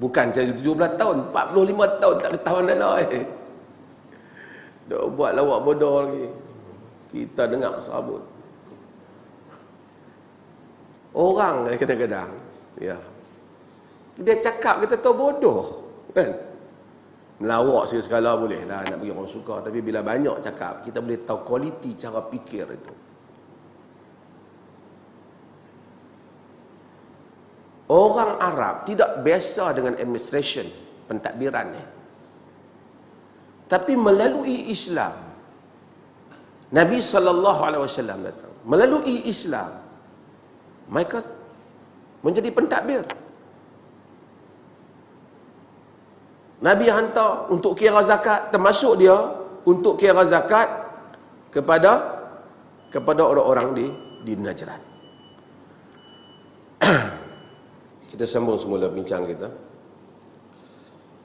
Bukan jadi 17 tahun, 45 tahun tak ketahuan dah Dah buat lawak bodoh lagi. Kita dengar serabut. Orang kadang-kadang, ya, dia cakap kita tahu bodoh, kan? Melawak segala boleh lah, nak bagi orang suka. Tapi bila banyak cakap, kita boleh tahu kualiti cara fikir itu. Orang Arab tidak biasa dengan administration, pentadbiran ni. Tapi melalui Islam, Nabi SAW datang. Melalui Islam, mereka menjadi pentadbir. Nabi hantar untuk kira zakat, termasuk dia untuk kira zakat kepada orang-orang di Najran. Kita sambung semula bincang kita.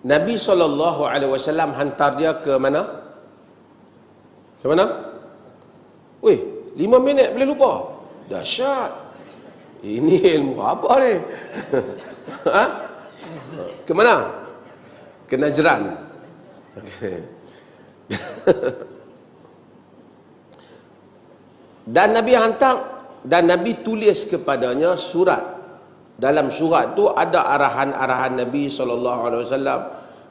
Nabi SAW hantar dia ke mana? Ke mana? Weh, 5 minit boleh lupa? Dahsyat. Ini ilmu apa ni? Ha? Ke mana? Ke Najran. Okay. Dan Nabi hantar, dan Nabi tulis kepadanya surat. Dalam surat tu ada arahan-arahan Nabi SAW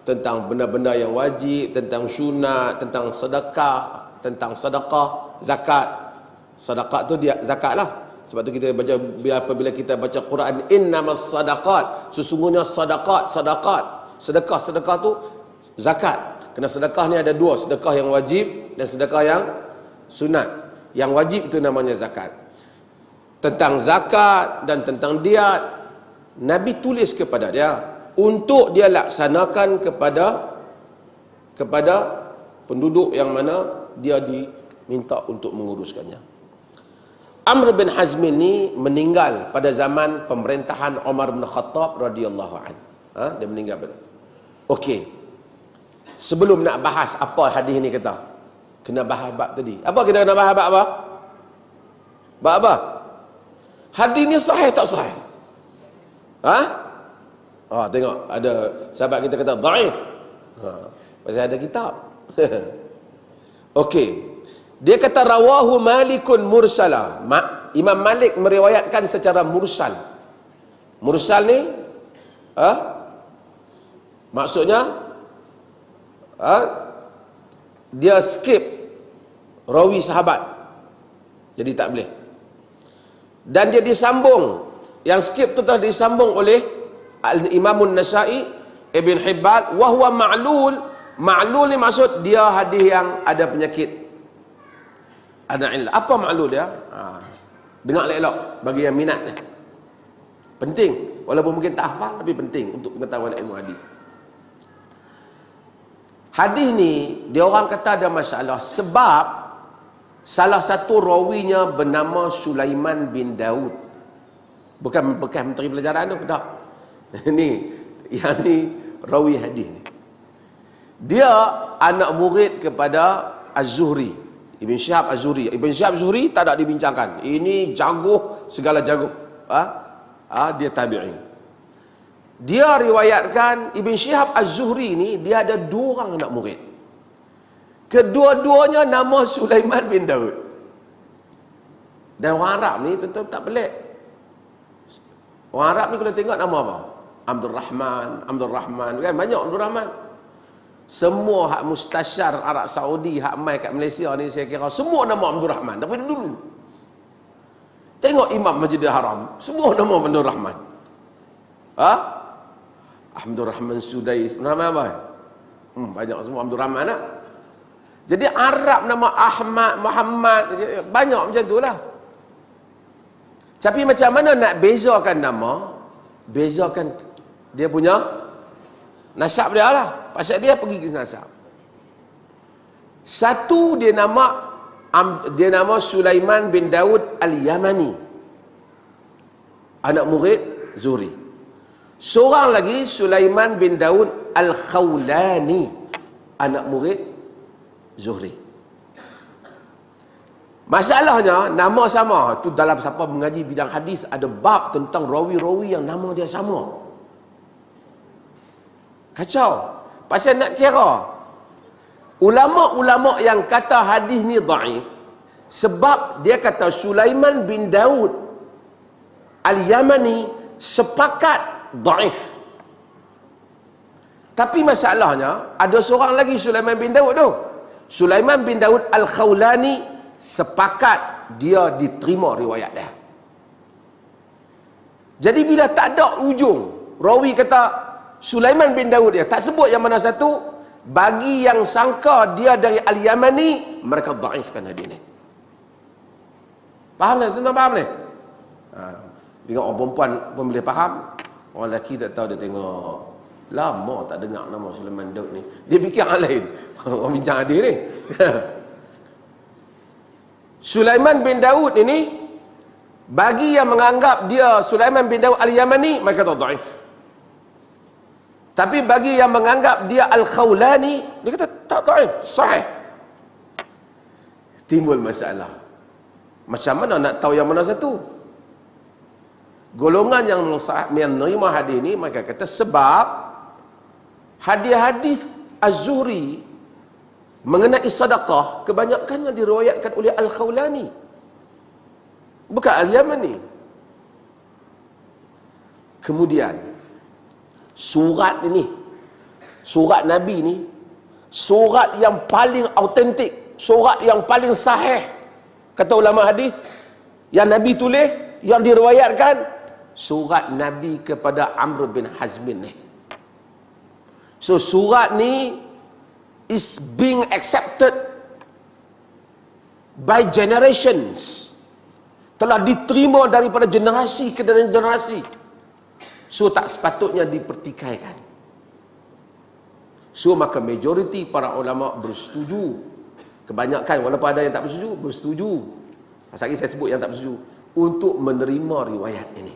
tentang benda-benda yang wajib, tentang sunat, tentang sedekah, tentang sedekah, zakat. Sedekah tu dia zakat lah. Sebab tu kita baca, apabila kita baca Quran, innamas sadaqat, sesungguhnya sedekah tu zakat. Kerana sedekah ni ada dua, sedekah yang wajib dan sedekah yang sunat. Yang wajib itu namanya zakat. Tentang zakat dan tentang diat, Nabi tulis kepada dia untuk dia laksanakan kepada penduduk yang mana dia diminta untuk menguruskannya. Amr bin Hazm ini meninggal pada zaman pemerintahan Umar bin Khattab radhiyallahu an. Dia meninggal. Okey. Sebelum nak bahas apa hadis ni kata, kena bahas bab tadi. Apa kita kena bahas bab apa? Bab apa? Hadis ni sahih tak sahih? Tengok ada sahabat kita kata dhaif. Pasal ada kitab. Okey. Dia kata rawahu Malikun mursala. Imam Malik meriwayatkan secara mursal. Mursal ni maksudnya dia skip rawi sahabat. Jadi tak boleh. Dan dia disambung. Yang skip tu telah disambung oleh Al-Imam An-Nasa'i, Ibn Hibban, wa huwa ma'lul. Ma'lul ni maksud dia hadis yang ada penyakit. Ada illah. Apa ma'lul dia? Dengar elok bagi yang minat ni. Penting. Walaupun mungkin tak hafal, tapi penting untuk pengetahuan ilmu hadis. Hadis ni dia orang kata ada masalah sebab salah satu rawinya bernama Sulaiman bin Daud. Bukan bekas menteri pelajaran tu, tak. Yang ni rawi hadis ni. Dia anak murid kepada Az-Zuhri, Ibn Syihab Az-Zuhri. Ibn Syihab Az-Zuhri tak ada dibincangkan. Ini jago segala jago. Dia tabi'in. Dia riwayatkan Ibn Syihab Az-Zuhri ni dia ada 2 orang anak murid. Kedua-duanya nama Sulaiman bin Daud. Dan orang Arab ni tentu tak pelik. Orang Arab ni kalau tengok nama apa? Abdul Rahman, kan banyak Abdul Rahman. Semua hak mustasyar Arab Saudi, hak mai kat Malaysia ni saya kira semua nama Abdul Rahman daripada dulu. Tengok Imam Masjidil Haram, semua nama Abdul Rahman. Abdul Rahman Sudais, nama apa? Banyak semua Abdul Rahman lah. Jadi Arab nama Ahmad, Muhammad, banyak macam tu lah. Tapi macam mana nak bezakan nama? Bezakan dia punya nasab dia lah. Pasal dia pergi ke nasab. Satu dia nama Sulaiman bin Daud Al-Yamani, anak murid Zuhri. Seorang lagi Sulaiman bin Daud Al-Khawlani, anak murid Zuhri. Masalahnya nama sama. Tu dalam siapa mengaji bidang hadis ada bab tentang rawi-rawi yang nama dia sama. Kacau. Pasal nak kira ulama-ulama yang kata hadis ni dhaif sebab dia kata Sulaiman bin Daud Al-Yamani sepakat dhaif. Tapi masalahnya ada seorang lagi Sulaiman bin Daud tu. Sulaiman bin Daud Al-Khawlani sepakat dia diterima riwayat dia. Jadi bila tak ada ujung, rawi kata Sulaiman bin Daud dia tak sebut yang mana satu, bagi yang sangka dia dari Al-Yamani, mereka dhaifkan hadis ni. Faham tak? Tuan-tuan faham ni? Tengok orang perempuan pun boleh faham, orang lelaki tak tahu, dia tengok lama tak dengar nama Sulaiman Daud ni, dia fikir hal lain. Orang bincang hadis ni. Sulaiman bin Daud ini, bagi yang menganggap dia Sulaiman bin Daud Al-Yamani, mereka kata dhaif. Tapi bagi yang menganggap dia Al-Khawlani, dia kata tak dhaif, sahih. Timbul masalah. Macam mana nak tahu yang mana satu? Golongan yang menerima hadis ini, mereka kata sebab hadis-hadis Az-Zuhri mengenai sedekah kebanyakannya diriwayatkan oleh Al-Khawlani, bukan Al-Yamani. Kemudian surat ini, surat Nabi ni, surat yang paling autentik, surat yang paling sahih kata ulama hadis yang Nabi tulis, yang diriwayatkan, surat Nabi kepada Amr bin Hazmin ni. So surat ni is being accepted by generations, telah diterima daripada generasi ke generasi. So tak sepatutnya dipertikaikan. So maka majoriti para ulama bersetuju, kebanyakan walaupun ada yang tak bersetuju, bersetuju. Pasal lagi saya sebut yang tak bersetuju, untuk menerima riwayat ini.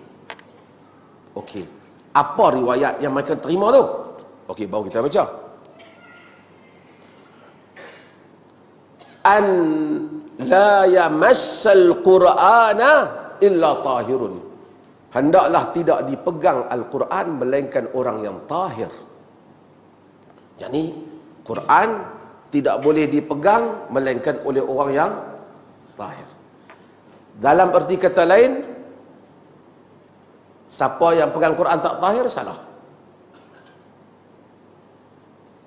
Okey, apa riwayat yang mereka terima tu? Okey, baru kita baca. An la yamassal Qur'ana illa tahirun. Hendaklah tidak dipegang Al-Quran melainkan orang yang tahir. Jadi Quran tidak boleh dipegang melainkan oleh orang yang tahir. Dalam erti kata lain, siapa yang pegang Quran tak tahir, salah.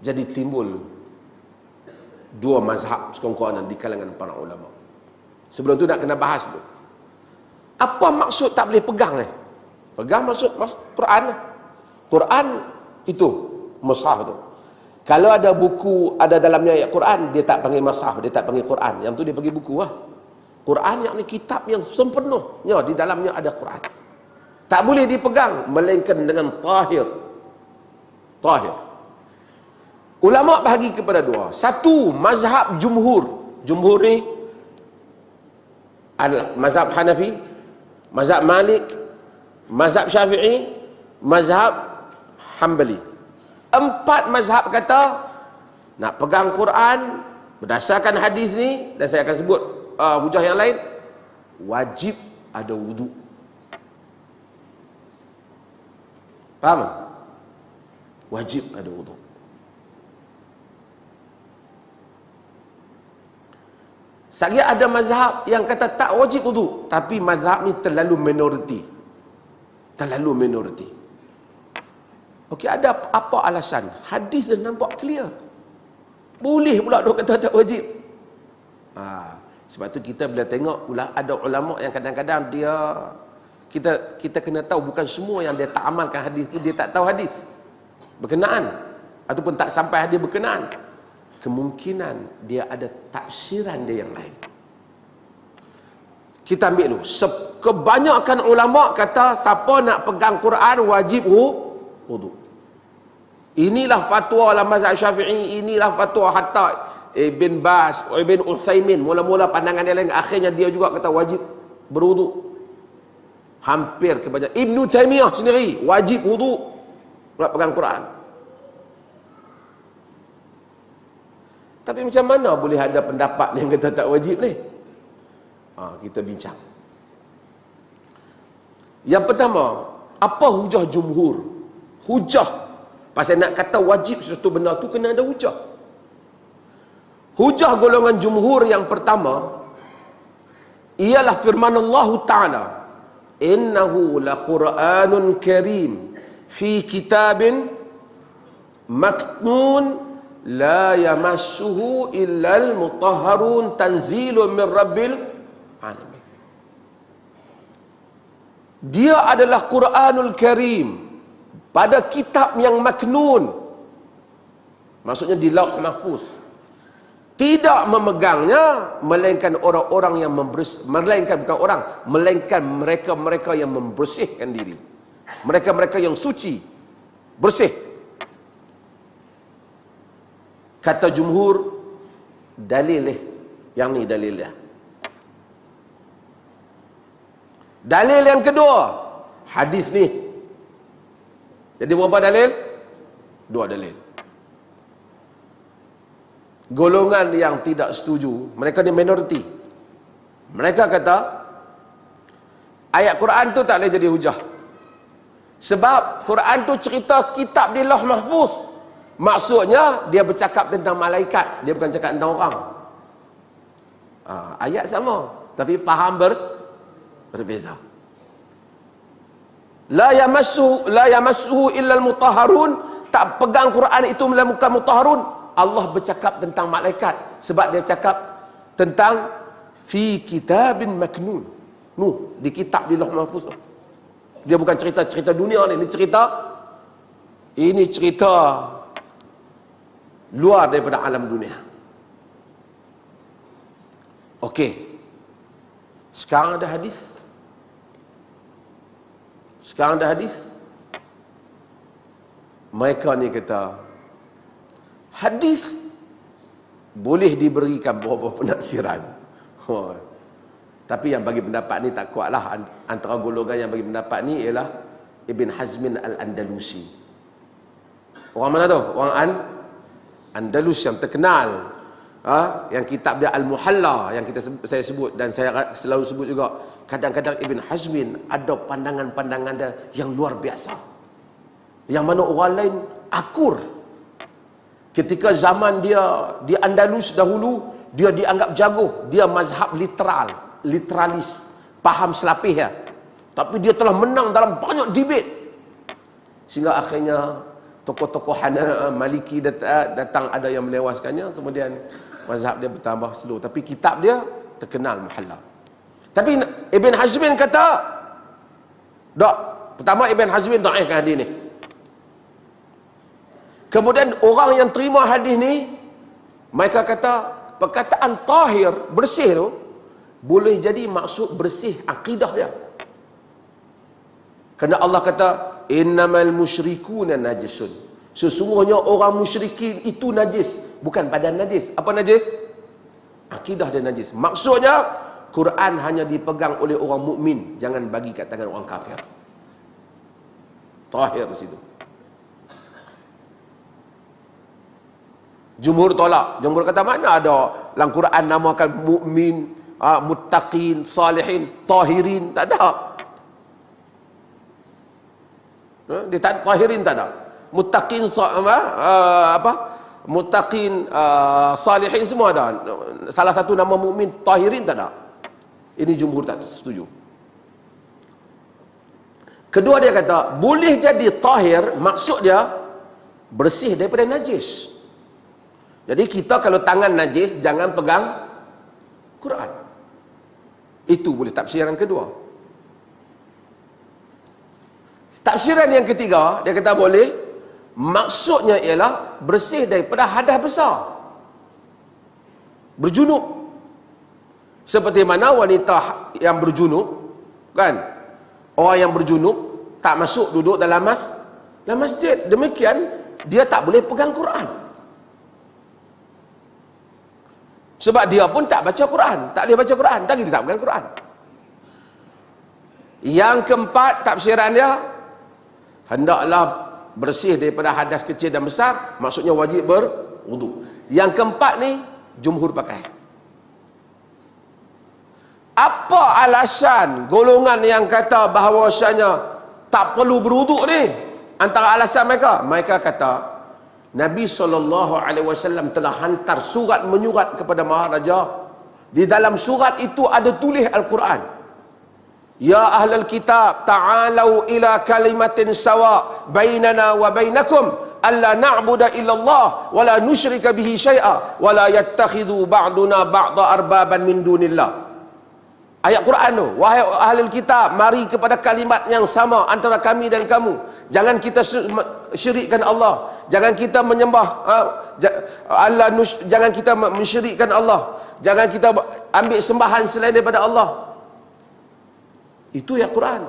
Jadi timbul dua mazhab sekongkolan di kalangan para ulama. Sebelum tu nak kena bahas dulu. Apa maksud tak boleh pegang ni? Pegang maksud Quran. Quran itu mushaf tu. Kalau ada buku ada dalamnya ayat Quran, dia tak panggil mushaf, dia tak panggil Quran. Yang tu dia panggil buku lah. Quran yakni kitab yang sempurna, di dalamnya ada Quran. Tak boleh dipegang melainkan dengan tahir. Tahir. Ulama bahagi kepada dua. Satu, mazhab jumhur. Jumhur ni adalah mazhab Hanafi, mazhab Malik, mazhab Syafi'i, mazhab Hanbali. 4 mazhab kata nak pegang Quran berdasarkan hadis ni, dan saya akan sebut hujah yang lain, wajib ada wudu. Faham? Wajib ada wudu. Saya ada mazhab yang kata tak wajib wudu, tapi mazhab ni terlalu minoriti. Terlalu minoriti. Okey, ada apa alasan? Hadis dah nampak clear. Boleh pula dia kata tak wajib. Sebab tu kita bila tengok ada ulama yang kadang-kadang dia kita kena tahu bukan semua yang dia tak amalkan hadis tu dia tak tahu hadis berkenaan ataupun tak sampai hadis berkenaan. Kemungkinan dia ada tafsiran dia yang lain. Kita ambil dulu. Kebanyakan ulama kata siapa nak pegang Quran wajib wudu. Inilah fatwa dalam mazhab Syafi'i, inilah fatwa hatta Ibn Baz, Ibn Utsaimin, mula-mula pandangan dia lain, akhirnya dia juga kata wajib berwudu. Hampir kebanyakan. Ibn Taimiyah sendiri wajib wudu nak pegang Quran. Tapi macam mana boleh ada pendapat yang kata tak wajib ni? Kita bincang. Yang pertama, apa hujah jumhur? Hujah pasal nak kata wajib sesuatu benda tu kena ada hujah. Hujah golongan jumhur yang pertama ialah firman Allah Ta'ala, innahu laqur'anun karim fi kitabin maknun la yamassuhu illal mutahharun tanzilun min rabbil alamin. Dia adalah Quranul Karim pada kitab yang maknun, maksudnya di Lauh Mahfuz. Tidak memegangnya melainkan orang-orang yang melainkan bukan orang, melainkan mereka-mereka yang membersihkan diri, mereka-mereka yang suci, bersih. Kata jumhur, dalil yang ni dalil dia. Dalil yang kedua, hadis ni. Jadi berapa dalil? Dua dalil. Golongan yang tidak setuju, mereka ni minoriti. Mereka kata ayat Quran tu tak boleh jadi hujah. Sebab Quran tu cerita kitab di Lauh Mahfuz. Maksudnya dia bercakap tentang malaikat, dia bukan cakap tentang orang. Ayat sama, tapi faham berbeza. La yamassuhu illa al-mutahharun, tak pegang Quran itu melainkan mutahharun. Allah bercakap tentang malaikat sebab dia cakap tentang fi kitabin maknun. Di kitab di Lauh Mahfuz. Dia bukan cerita dunia ni, ini cerita luar daripada alam dunia. Okey. Sekarang ada hadis. Mereka ni kata hadis boleh diberikan beberapa penafsiran. Tapi yang bagi pendapat ni tak kuatlah. Antara golongan yang bagi pendapat ni ialah Ibn Hazmin Al-Andalusi. Orang mana tu? Orang Andalus yang terkenal. Yang kitab dia Al-Muhalla yang saya sebut, dan saya selalu sebut juga, kadang-kadang Ibn Hazmin ada pandangan-pandangan dia yang luar biasa, yang mana orang lain akur. Ketika zaman dia di Andalus dahulu, dia dianggap jago, dia mazhab literalis, faham selapih ya. Tapi dia telah menang dalam banyak debate, sehingga akhirnya tokoh-tokoh Maliki datang, ada yang melewaskannya, kemudian mazhab dia bertambah slow. Tapi kitab dia terkenal, Muhalla. Tapi Ibn Hazmin kata, tak. Pertama, Ibn Hazmin dhaifkan hadis ni. Kemudian orang yang terima hadis ni, mereka kata perkataan tahir, bersih tu, boleh jadi maksud bersih akidah dia. Kerana Allah kata innamal musyrikuna najisun. Sesungguhnya orang musyrikin itu najis, bukan badan najis. Apa najis? Akidah dia najis. Maksudnya Quran hanya dipegang oleh orang mukmin, jangan bagi kat tangan orang kafir. Tahir di situ. Jumhur tolak. Jumhur kata mana ada dalam Quran namakan mukmin, muttaqin, salihin, tahirin, tak ada. Dia tak, tahirin tak ada. Muttaqin muttaqin, salihin semua ada. Salah satu nama mukmin, tahirin tak ada. Ini jumhur tak setuju. Kedua, dia kata boleh jadi tahir, maksud dia bersih daripada najis. Jadi kita kalau tangan najis, jangan pegang Quran. Itu boleh tafsiran kedua. Tafsiran yang ketiga, dia kata boleh, maksudnya ialah bersih daripada hadas besar, berjunub. Seperti mana wanita yang berjunub, kan, orang yang berjunub tak masuk duduk dalam masjid. Demikian dia tak boleh pegang Quran, sebab dia pun tak baca Quran, tak boleh baca Quran, tak dia tak pegang Quran. Yang keempat, tafsiran dia hendaklah bersih daripada hadas kecil dan besar, maksudnya wajib berwuduk. Yang keempat ni jumhur pakai. Apa alasan golongan yang kata bahawasanya tak perlu berwuduk ni? Antara alasan mereka, mereka kata Nabi SAW telah hantar surat menyurat kepada Maharaja. Di dalam surat itu ada tulis Al-Quran. Ya ahlal kitab, ta'alau ila kalimatin sawa bainana wa bainakum alla na'budu illallah wa la nusyrika bihi syai'a wa la yattakhidhu ba'duna ba'da arbaban min dunillah. Ayat Quran tu, wahai ahlul kitab, mari kepada kalimat yang sama antara kami dan kamu. Jangan kita syirikkan Allah, jangan kita menyembah jangan kita mensyirikkan Allah, jangan kita ambil sembahan selain daripada Allah. Itu ayat Quran.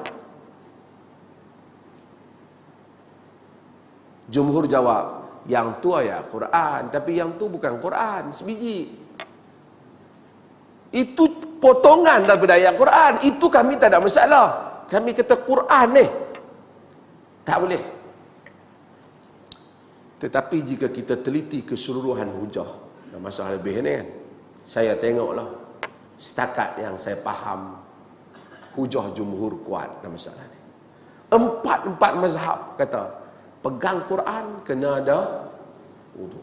Jumhur jawab, yang tu ayat Quran, tapi yang tu bukan Quran sebiji. Itu potongan daripada ayat Quran. Itu kami tak ada masalah. Kami kata Quran ni tak boleh. Tetapi jika kita teliti keseluruhan hujah, masalah lebih ni kan, saya tengoklah setakat yang saya faham, hujah jumhur kuat dalam masalah ni. Empat mazhab kata pegang Quran kena ada wudu.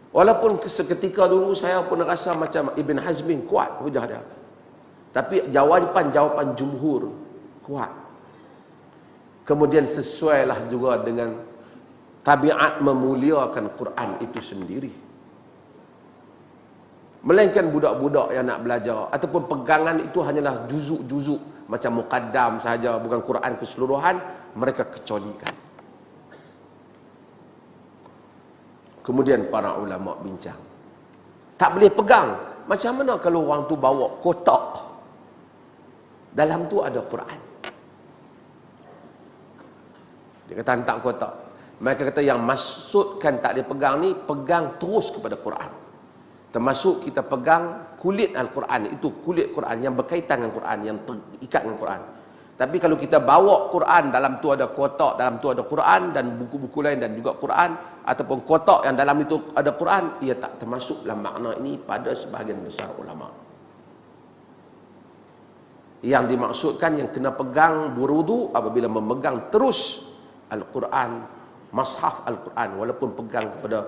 Walaupun seketika dulu saya pun rasa macam Ibn Hazmin kuat hujah dia, tapi jawapan jumhur kuat. Kemudian sesuailah juga dengan tabiat memuliakan Quran itu sendiri. Melainkan budak-budak yang nak belajar ataupun pegangan itu hanyalah juzuk-juzuk macam muqaddam sahaja, bukan Quran keseluruhan, mereka kecualikan. Kemudian para ulama bincang, tak boleh pegang. Macam mana kalau orang tu bawa kotak, dalam tu ada Quran? Dia kata hantar kotak. Mereka kata yang maksudkan tak boleh pegang ni, pegang terus kepada Quran. Termasuk kita pegang kulit Al-Quran, itu kulit Quran yang berkaitan dengan Quran, yang terikat dengan Quran. Tapi kalau kita bawa Quran, dalam tu ada kotak, dalam tu ada Quran dan buku-buku lain dan juga Quran, ataupun kotak yang dalam itu ada Quran, ia tak termasuk dalam makna ini pada sebahagian besar ulama. Yang dimaksudkan yang kena pegang berwudu apabila memegang terus Al-Quran, mashaf Al-Quran, walaupun pegang kepada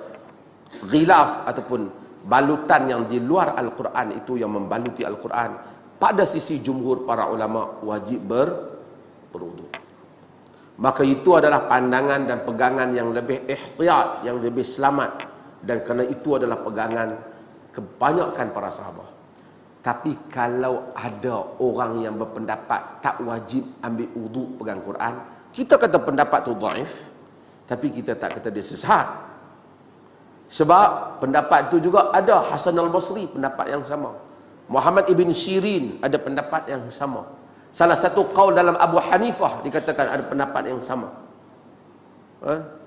ghilaf ataupun balutan yang di luar Al-Quran itu yang membaluti Al-Quran, pada sisi jumhur para ulama wajib berwudu. Maka itu adalah pandangan dan pegangan yang lebih ihtiyat, yang lebih selamat, dan kerana itu adalah pegangan kebanyakan para sahabat. Tapi kalau ada orang yang berpendapat tak wajib ambil wudu pegang Quran, kita kata pendapat tu dhaif, tapi kita tak kata dia sesat. Sebab pendapat itu juga ada Hasan al-Basri pendapat yang sama. Muhammad ibn Sirin ada pendapat yang sama. Salah satu qaul dalam Abu Hanifah dikatakan ada pendapat yang sama.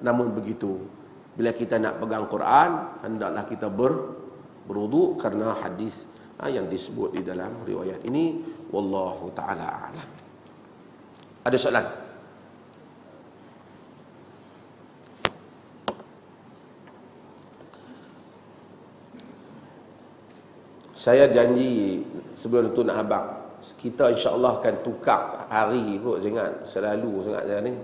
Namun begitu, bila kita nak pegang Quran, hendaklah kita berwudu kerana hadis yang disebut di dalam riwayat ini. Wallahu ta'ala a'lam. Ada soalan? Saya janji sebelum tu nak habaq, kita insya-Allah akan tukar hari kot. Saya ingat selalu sangat saya ni.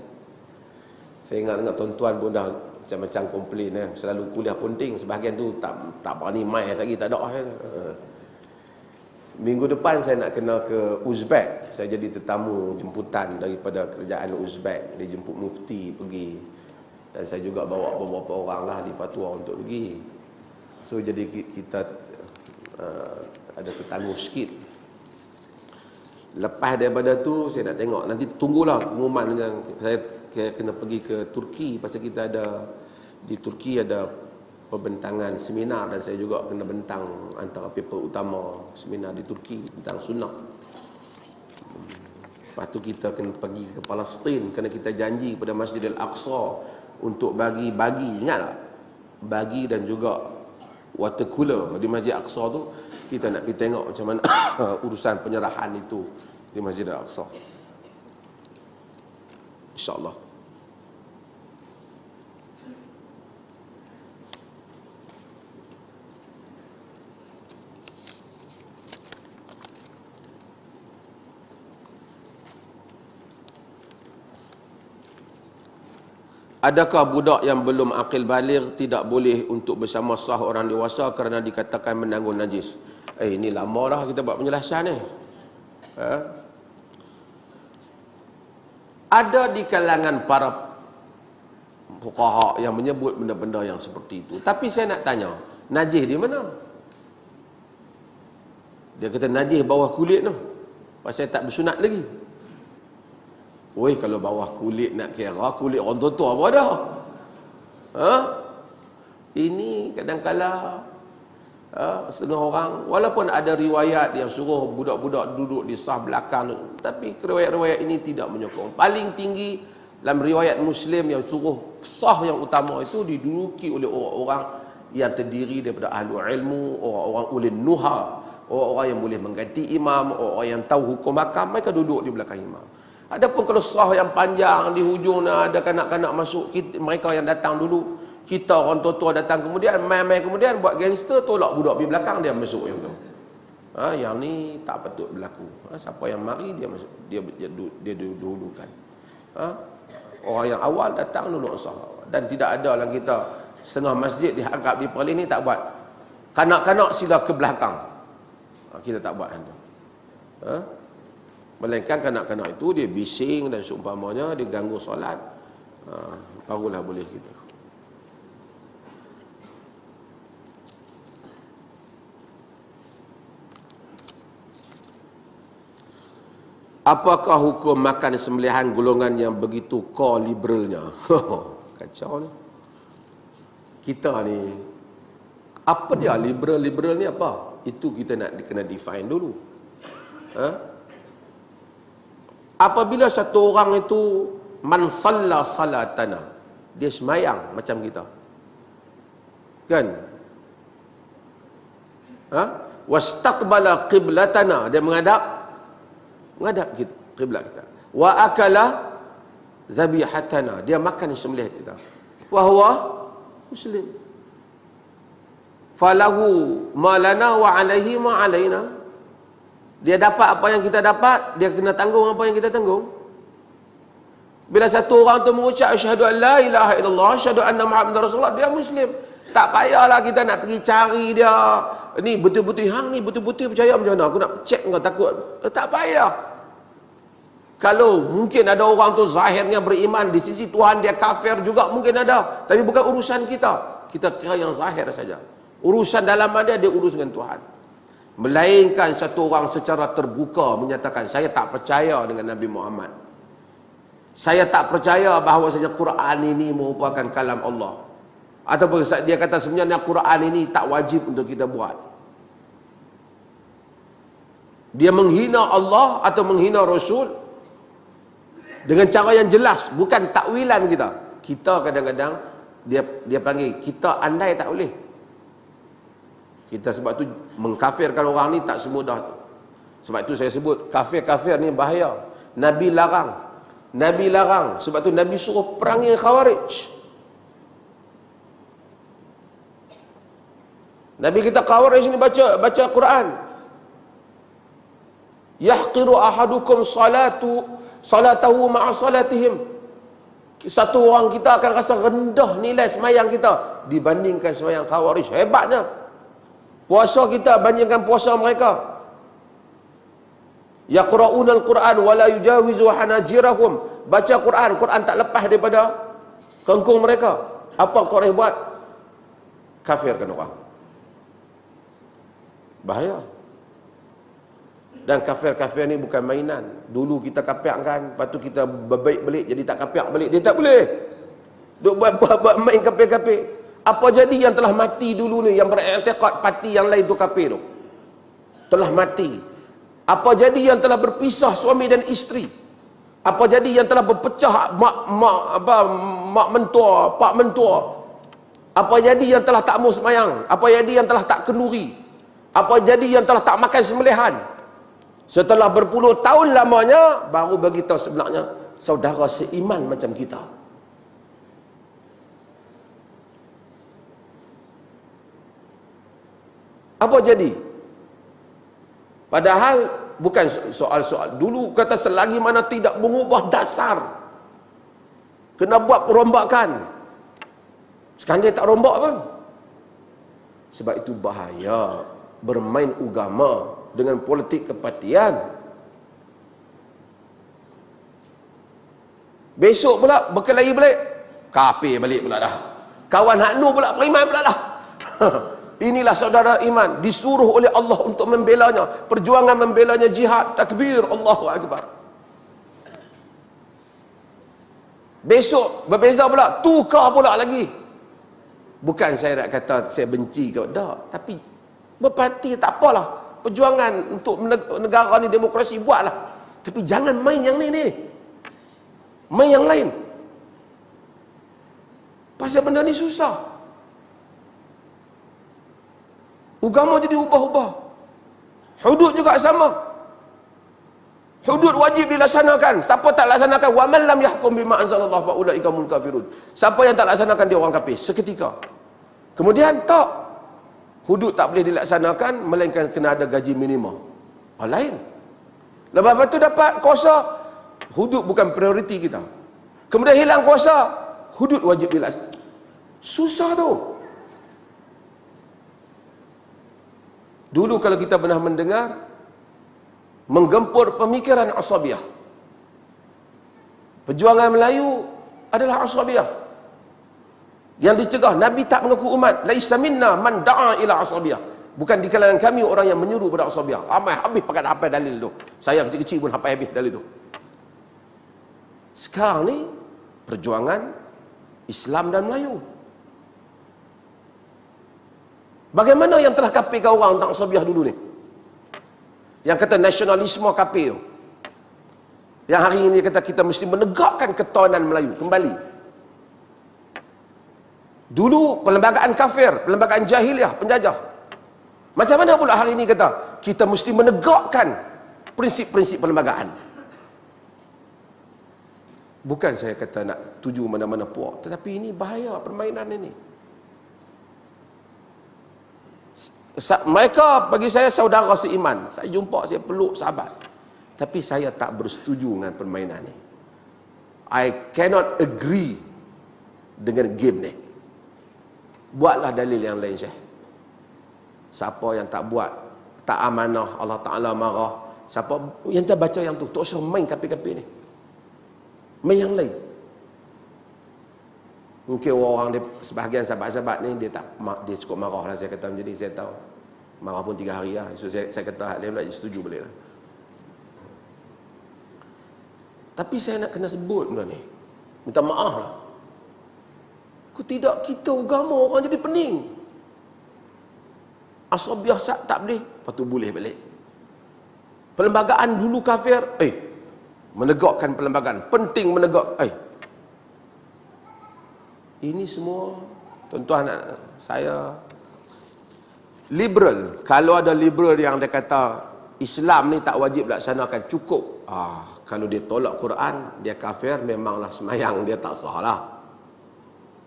Saya ingat tuan-tuan pun dah macam-macam komplain selalu kuliah penting, sebahagian tu tak berani mai lagi, tak ada. Minggu depan saya nak kena ke Uzbek. Saya jadi tetamu jemputan daripada kerajaan Uzbek. Dia jemput mufti pergi. Dan saya juga bawa beberapa orang lah di fatwa untuk pergi. So jadi kita ada tetamu sikit. Lepas daripada tu saya nak tengok, nanti tunggulah pengumuman yang saya kena pergi ke Turki, pasal kita ada di Turki ada pembentangan seminar, dan saya juga kena bentang antara paper utama seminar di Turki tentang sunnah. Lepas tu kita kena pergi ke Palestin kerana kita janji kepada Masjid Al-Aqsa untuk bagi, ingat tak? Bagi dan juga water cooler di Masjid Al-Aqsa tu. Kita nak pergi tengok macam mana urusan penyerahan itu di Masjid Al-Aqsa, InsyaAllah. Adakah budak yang belum akil baligh tidak boleh untuk bersama sah orang dewasa kerana dikatakan menanggung najis? Ini lama dah kita buat penjelasan ni. Ada di kalangan para fuqaha yang menyebut benda-benda yang seperti itu. Tapi saya nak tanya, najis di mana? Dia kata najis bawah kulit tu. Pasal tak bersunat lagi. Woi, kalau bawah kulit nak kira, kulit orang tua apa dah? Ini kadang-kala setengah orang, walaupun ada riwayat yang suruh budak-budak duduk di saf belakang, tapi riwayat-riwayat ini tidak menyokong. Paling tinggi dalam riwayat Muslim yang suruh saf yang utama itu diduduki oleh orang-orang yang terdiri daripada ahli ilmu, orang-orang ulil nuha, orang-orang yang boleh mengganti imam, orang yang tahu hukum hakam, mereka duduk di belakang imam. Adapun kalau sah yang panjang di hujung ada kanak-kanak masuk, mereka yang datang dulu, kita orang tua-tua datang kemudian, main-main kemudian buat gangster, tolak budak di belakang dia masuk yang tu. Yang ni tak patut berlaku. Siapa yang mari dia masuk, dia dulukan. Orang yang awal datang dulu sah. Dan tidak ada lah kita setengah masjid diharap di Perlis ni tak buat. Kanak-kanak sila ke belakang. Kita tak buat yang tu. Melainkan kanak-kanak itu dia bising dan seumpamanya dia ganggu solat, barulah boleh kita. Apakah hukum makan sembelihan golongan yang begitu core liberalnya? Kacau ni. Kita ni, apa dia liberal ni apa? Itu kita nak kena define dulu. Apabila satu orang itu man salla salatana, dia semayang macam kita, kan? Wastaqbala qiblatana, dia menghadap kita, qiblat kita. Wa akala zabihatana, dia makan sembelih kita. Wa huwa muslim. Falahu ma lana wa alaihi ma alaina. Dia dapat apa yang kita dapat, dia kena tanggung apa yang kita tanggung. Bila satu orang tu mengucap asyhadu an la ilaha illallah, asyhadu anna muhammadar rasulullah, dia muslim. Tak payahlah kita nak pergi cari dia. Ni betul-betul hang ni betul-betul percaya macam mana? Aku nak check kau takut. Tak payah. Kalau mungkin ada orang tu zahirnya beriman, di sisi Tuhan dia kafir juga mungkin ada. Tapi bukan urusan kita. Kita kira yang zahir saja. Urusan dalam dia urus dengan Tuhan. Melainkan satu orang secara terbuka menyatakan, saya tak percaya dengan Nabi Muhammad. Saya tak percaya bahawa saja Quran ini merupakan kalam Allah. Ataupun dia kata sebenarnya Quran ini tak wajib untuk kita buat. Dia menghina Allah atau menghina Rasul dengan cara yang jelas, bukan takwilan kita. Kita kadang-kadang dia panggil kita andai tak boleh. Kita sebab tu mengkafirkan orang ni tak semudah tu. Sebab tu saya sebut kafir-kafir ni bahaya. Nabi larang. Nabi larang. Sebab tu Nabi suruh perangi Khawarij. Nabi kita Khawarij ni baca Quran. Yahqiru ahadukum salatahu ma'a salatihim. Satu orang kita akan rasa rendah nilai semayang kita dibandingkan semayang Khawarij. Hebatnya. Puasa kita bandingkan puasa mereka. Yaqra'una al-Quran wa la yujawizu hanajirahum. Baca Quran, Quran tak lepas daripada kengkung mereka. Apa Quraisy buat? Kafirkan orang. Bahaya. Dan kafir-kafir ni bukan mainan. Dulu kita kapiakkan, lepas tu kita berbaik balik jadi tak kapiak balik. Dia tak boleh. Duk buat main kafir-kafir. Apa jadi yang telah mati dulu ni, yang beriktikad parti yang lain tu kafir tu? Telah mati. Apa jadi yang telah berpisah suami dan isteri? Apa jadi yang telah berpecah mak mentua, pak mentua? Apa jadi yang telah tak mau semayang? Apa jadi yang telah tak kenduri? Apa jadi yang telah tak makan sembelihan? Setelah berpuluh tahun lamanya, baru bagi tahu sebenarnya saudara seiman macam kita. Apa jadi? Padahal bukan soal-soal. Dulu kata selagi mana tidak mengubah dasar, kena buat perombakan. Sekarang dia tak rombak pun. Sebab itu bahaya bermain agama dengan politik kepartian. Besok pula berkelahi balik, kafir balik pula dah. Kawan hak nu pula beriman pula dah. Inilah saudara iman, disuruh oleh Allah untuk membelanya. Perjuangan membelanya jihad, takbir, Allahu Akbar. Besok berbeza pula, tukar pula lagi. Bukan saya nak kata saya benci ke tak, tapi berparti tak apalah. Perjuangan untuk negara ni demokrasi buatlah. Tapi jangan main yang ni. Main yang lain. Pasal benda ni susah. Agama jadi ubah-ubah. Hudud juga sama. Hudud wajib dilaksanakan. Siapa tak laksanakan, wa man lam yahkum bima anzalallahu fa ulaika humul kafirun. Siapa yang tak laksanakan, dia orang kafir seketika. Kemudian tak, hudud tak boleh dilaksanakan melainkan kena ada gaji minimum. Lain. Lepas tu dapat kuasa, hudud bukan prioriti kita. Kemudian hilang kuasa, hudud wajib dilaksanakan. Susah tu. Dulu kalau kita pernah mendengar menggempur pemikiran asabiah. Perjuangan Melayu adalah asabiah. Yang dicegah, Nabi tak mengaku umat. Laisa minna man da'a ila asabiah. Bukan di kalangan kami orang yang menyuruh pada asabiah. Habis pakai apa dalil tu. Saya kecil-kecil pun habis dalil tu. Sekarang ni perjuangan Islam dan Melayu. Bagaimana yang telah kafirkan orang tentang asabiah dulu ni? Yang kata nasionalisme kafir. Yang hari ini kata kita mesti menegakkan ketuhanan Melayu kembali. Dulu perlembagaan kafir, perlembagaan jahiliah, penjajah. Macam mana pula hari ini kata kita mesti menegakkan prinsip-prinsip perlembagaan. Bukan saya kata nak tuju mana-mana puak, tetapi ini bahaya permainan ini. Mereka bagi saya saudara seiman. Saya jumpa, saya peluk sahabat. Tapi saya tak bersetuju dengan permainan ni. I cannot agree dengan game ni. Buatlah dalil yang lain, Syekh. Siapa yang tak buat, tak amanah, Allah Ta'ala marah. Siapa yang tak baca yang tu, tak usah main kapi-kapi ni. Main yang lain. Mungkin orang dia, sebahagian sahabat-sahabat ni dia cukup marah lah, saya kata. Jadi saya tahu marah pun 3 hari lah. So saya kata hal lain pula, dia setuju balik lah. Tapi saya nak kena sebut benda ni, minta maaf lah. Tidak, kita agama orang jadi pening. Asabiah tak boleh, lepas tu boleh balik. Perlembagaan dulu kafir, menegakkan perlembagaan, penting menegak. Ini semua, tuan-tuan, saya liberal. Kalau ada liberal yang dia kata Islam ni tak wajib laksanakan, cukup. Kalau dia tolak Quran, dia kafir, memanglah semayang dia tak sah lah.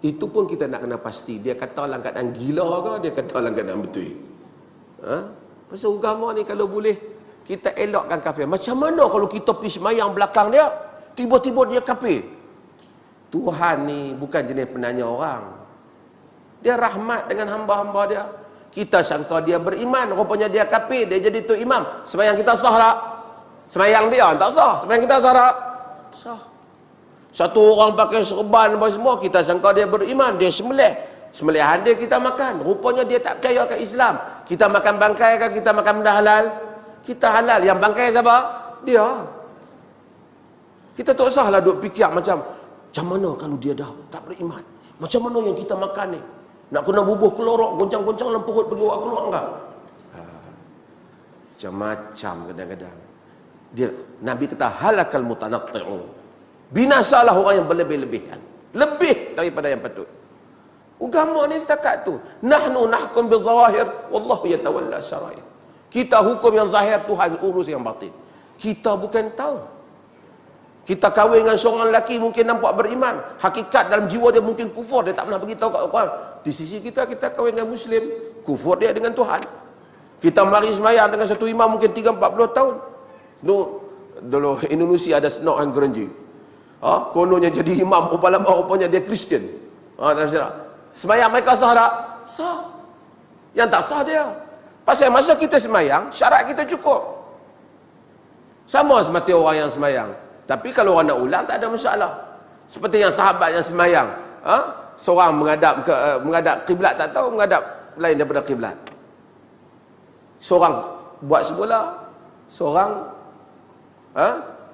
Itu pun kita nak kena pasti. Dia kata dalam keadaan gila ke, dia kata dalam keadaan betul. Pasal agama ni kalau boleh kita elakkan kafir. Macam mana kalau kita pergi semayang belakang dia, tiba-tiba dia kafir? Tuhan ni bukan jenis penanya orang. Dia rahmat dengan hamba-hamba dia. Kita sangka dia beriman, rupanya dia kafir, dia jadi tu imam. Semayang kita sah tak? Semayang dia tak sah. Semayang kita sah tak? Sah. Satu orang pakai serban apa semua, kita sangka dia beriman, dia sembelih. Sembelihan dia kita makan. Rupanya dia tak percaya ke Islam. Kita makan bangkai ke kita makan benda halal? Kita halal. Yang bangkai siapa? Dia. Kita tak usahlah duk fikir macam mana kalau dia dah tak beriman? Macam mana yang kita makan ni? Nak kena bubuh kelorok, goncang-goncang dalam perut pergi awak keluar enggak? Macam-macam kadang-kadang. Dia, Nabi kata halakal mutanatti'u. Binasalah orang yang berlebih-lebihan. Lebih daripada yang patut. Agama ni setakat tu. Nahnu nahkum bizawahir wallahu yatawalla syarair. Kita hukum yang zahir, Tuhan urus yang batin. Kita bukan tahu. Kita kahwin dengan seorang lelaki mungkin nampak beriman, hakikat dalam jiwa dia mungkin kufur, dia tak pernah beritahu kat orang. Di sisi kita kahwin dengan Muslim, kufur dia dengan Tuhan. Kita mari semayang dengan satu imam mungkin 3-40 tahun. Dulu Indonesia ada Senok and Gerenji. Kononnya jadi imam, rupanya dia Kristian. Semayang mereka sah tak? Sah. Yang tak sah dia. Pasal masa kita semayang, syarat kita cukup. Sama seperti orang yang semayang. Tapi kalau orang nak ulang, tak ada masalah. Seperti yang sahabat yang semayang. Seorang menghadap kiblat tak tahu, menghadap lain daripada kiblat. Seorang buat semula, seorang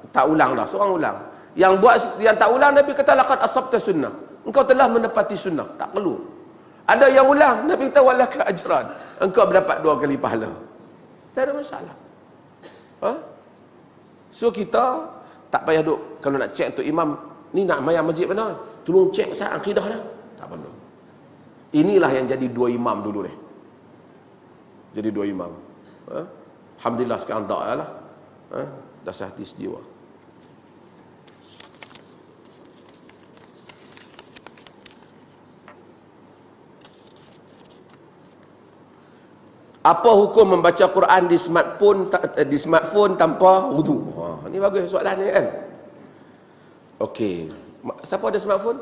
tak ulang dah, seorang ulang. Yang tak ulang, Nabi kata laqad asabta sunnah. Engkau telah menepati sunnah, tak perlu. Ada yang ulang, Nabi kata walaka ajran. Engkau mendapat 2 kali pahala. Tak ada masalah. So kita tak payah duk kalau nak cek untuk imam ni nak mayang masjid mana, tolong cek pasal akidah dah. Tak perlu. Inilah yang jadi 2 imam dulu ni. Jadi 2 imam. Alhamdulillah sekarang tak lah. rasa hati sejiwa. Apa hukum membaca Quran di smartphone tanpa wudu? Ini bagus soalan ni kan. Okey. Siapa ada smartphone?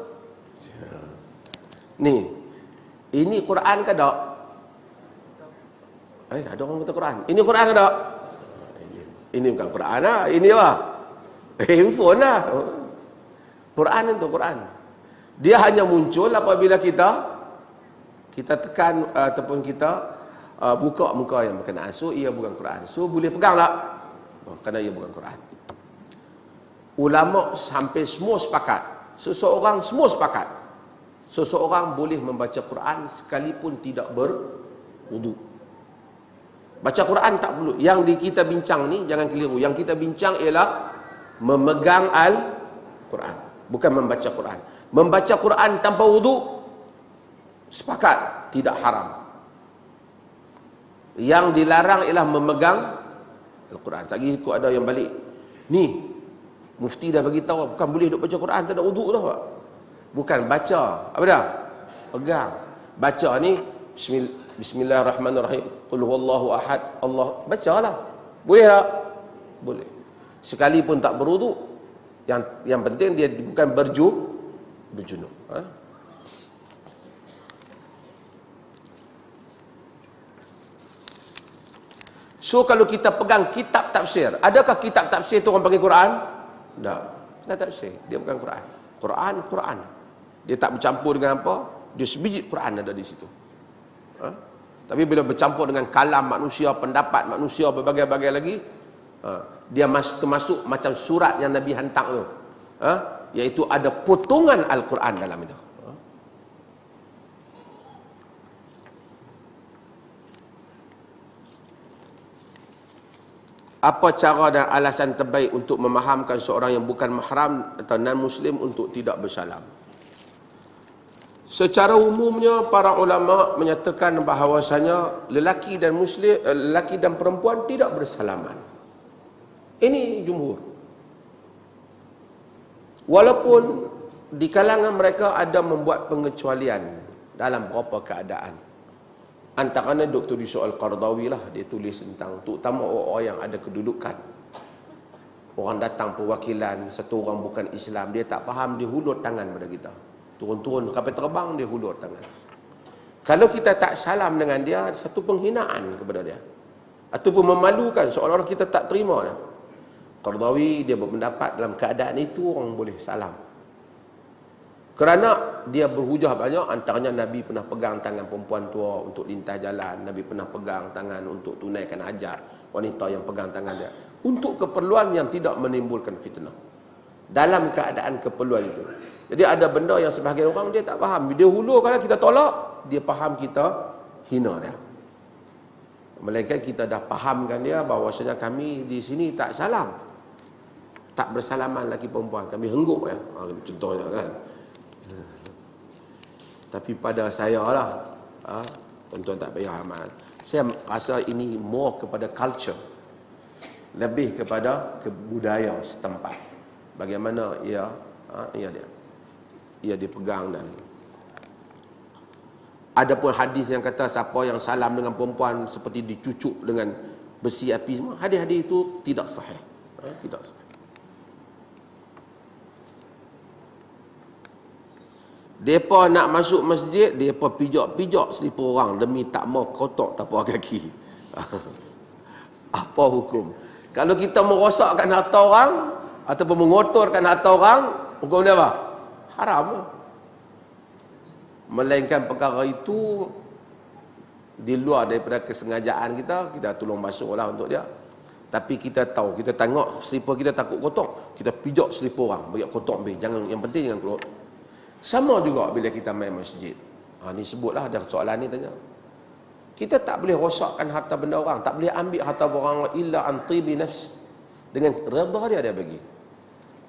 Ni. Ini Quran ke tak? Ada orang kata Quran. Ini Quran ke tak? Ini bukan Quran lah. Ini apa? Handphone lah. Quran itu Quran. Dia hanya muncul apabila kita tekan ataupun kita buka muka yang berkenaan. So ia bukan Quran. So boleh pegang tak? Kerana ia bukan Quran. Ulama hampir semua sepakat. Seseorang boleh membaca Quran sekalipun tidak berwudu. Baca Quran tak perlu. Yang kita bincang ni jangan keliru. Yang kita bincang ialah memegang Al-Quran, bukan membaca Quran. Membaca Quran tanpa wudu sepakat tidak haram. Yang dilarang ialah memegang Al-Quran. Lagi ikut ada yang balik. Ni, mufti dah bagi tahu bukan boleh duk baca Quran tak ada wudu dah, Pak. Bukan baca. Apa dah? Pegang. Baca ni Bismillahirrahmanirrahim. Qul huwallahu ahad. Allah. Bacalah. Boleh tak? Boleh. Sekalipun tak berwudu. Yang penting dia bukan berjunub. So kalau kita pegang kitab tafsir, adakah kitab tafsir tu orang panggil Quran? Tak. Kitab tafsir, dia bukan Quran. Quran. Dia tak bercampur dengan apa? Dia sebiji Quran ada di situ. Tapi bila bercampur dengan kalam manusia, pendapat manusia, berbagai-bagai lagi, dia termasuk macam surat yang Nabi hantar tu. Iaitu ada potongan Al-Quran dalam itu. Apa cara dan alasan terbaik untuk memahamkan seorang yang bukan mahram atau non-muslim untuk tidak bersalam? Secara umumnya para ulama menyatakan bahawasanya lelaki dan perempuan tidak bersalaman. Ini jumhur. Walaupun di kalangan mereka ada membuat pengecualian dalam beberapa keadaan. Antaranya Dr. Yusuf Al-Qardawi lah, dia tulis tentang terutama orang yang ada kedudukan. Orang datang perwakilan, satu orang bukan Islam, dia tak faham, dia hulur tangan pada kita. Turun-turun kapal terbang, dia hulur tangan. Kalau kita tak salam dengan dia, satu penghinaan kepada dia. Ataupun memalukan, seolah-olah kita tak terima dia. Qardawi dia berpendapat dalam keadaan itu orang boleh salam. Kerana dia berhujah banyak, antaranya Nabi pernah pegang tangan perempuan tua untuk lintas jalan, Nabi pernah pegang tangan untuk tunaikan hajat, wanita yang pegang tangan dia, untuk keperluan yang tidak menimbulkan fitnah. Dalam keadaan keperluan itu. Jadi ada benda yang sebahagian orang dia tak faham. Dia hulur, kalau kita tolak, dia faham kita hina dia. Melainkan kita dah fahamkan dia bahawasanya kami di sini tak salam, tak bersalaman lelaki perempuan, kami hengguk ya. Contohnya kan. Tapi pada saya lah, tuan-tuan tak payah amal. Saya rasa ini more kepada culture, lebih kepada budaya setempat. Bagaimana ia dipegang. Dan ada pun hadis yang kata siapa yang salam dengan perempuan seperti dicucuk dengan besi api semua. Hadis-hadis itu tidak sahih. Tidak sahih. Mereka nak masuk masjid, mereka pijak-pijak selipar orang demi tak mau kotak tapak kaki. Apa hukum? Kalau kita merosakkan harta orang ataupun mengotorkan harta orang, hukum dia apa? Haram. Melainkan perkara itu di luar daripada kesengajaan kita tolong masuklah untuk dia. Tapi kita tahu, kita tengok selipar kita takut kotak, kita pijak selipar orang, bagi kotak ambil. Jangan, yang penting jangan keluar. Sama juga bila kita main masjid. Ni sebutlah ada soalan ni tanya. Kita tak boleh rosakkan harta benda orang, tak boleh ambil harta orang illa an tibi nafs. Dengan redha dia bagi.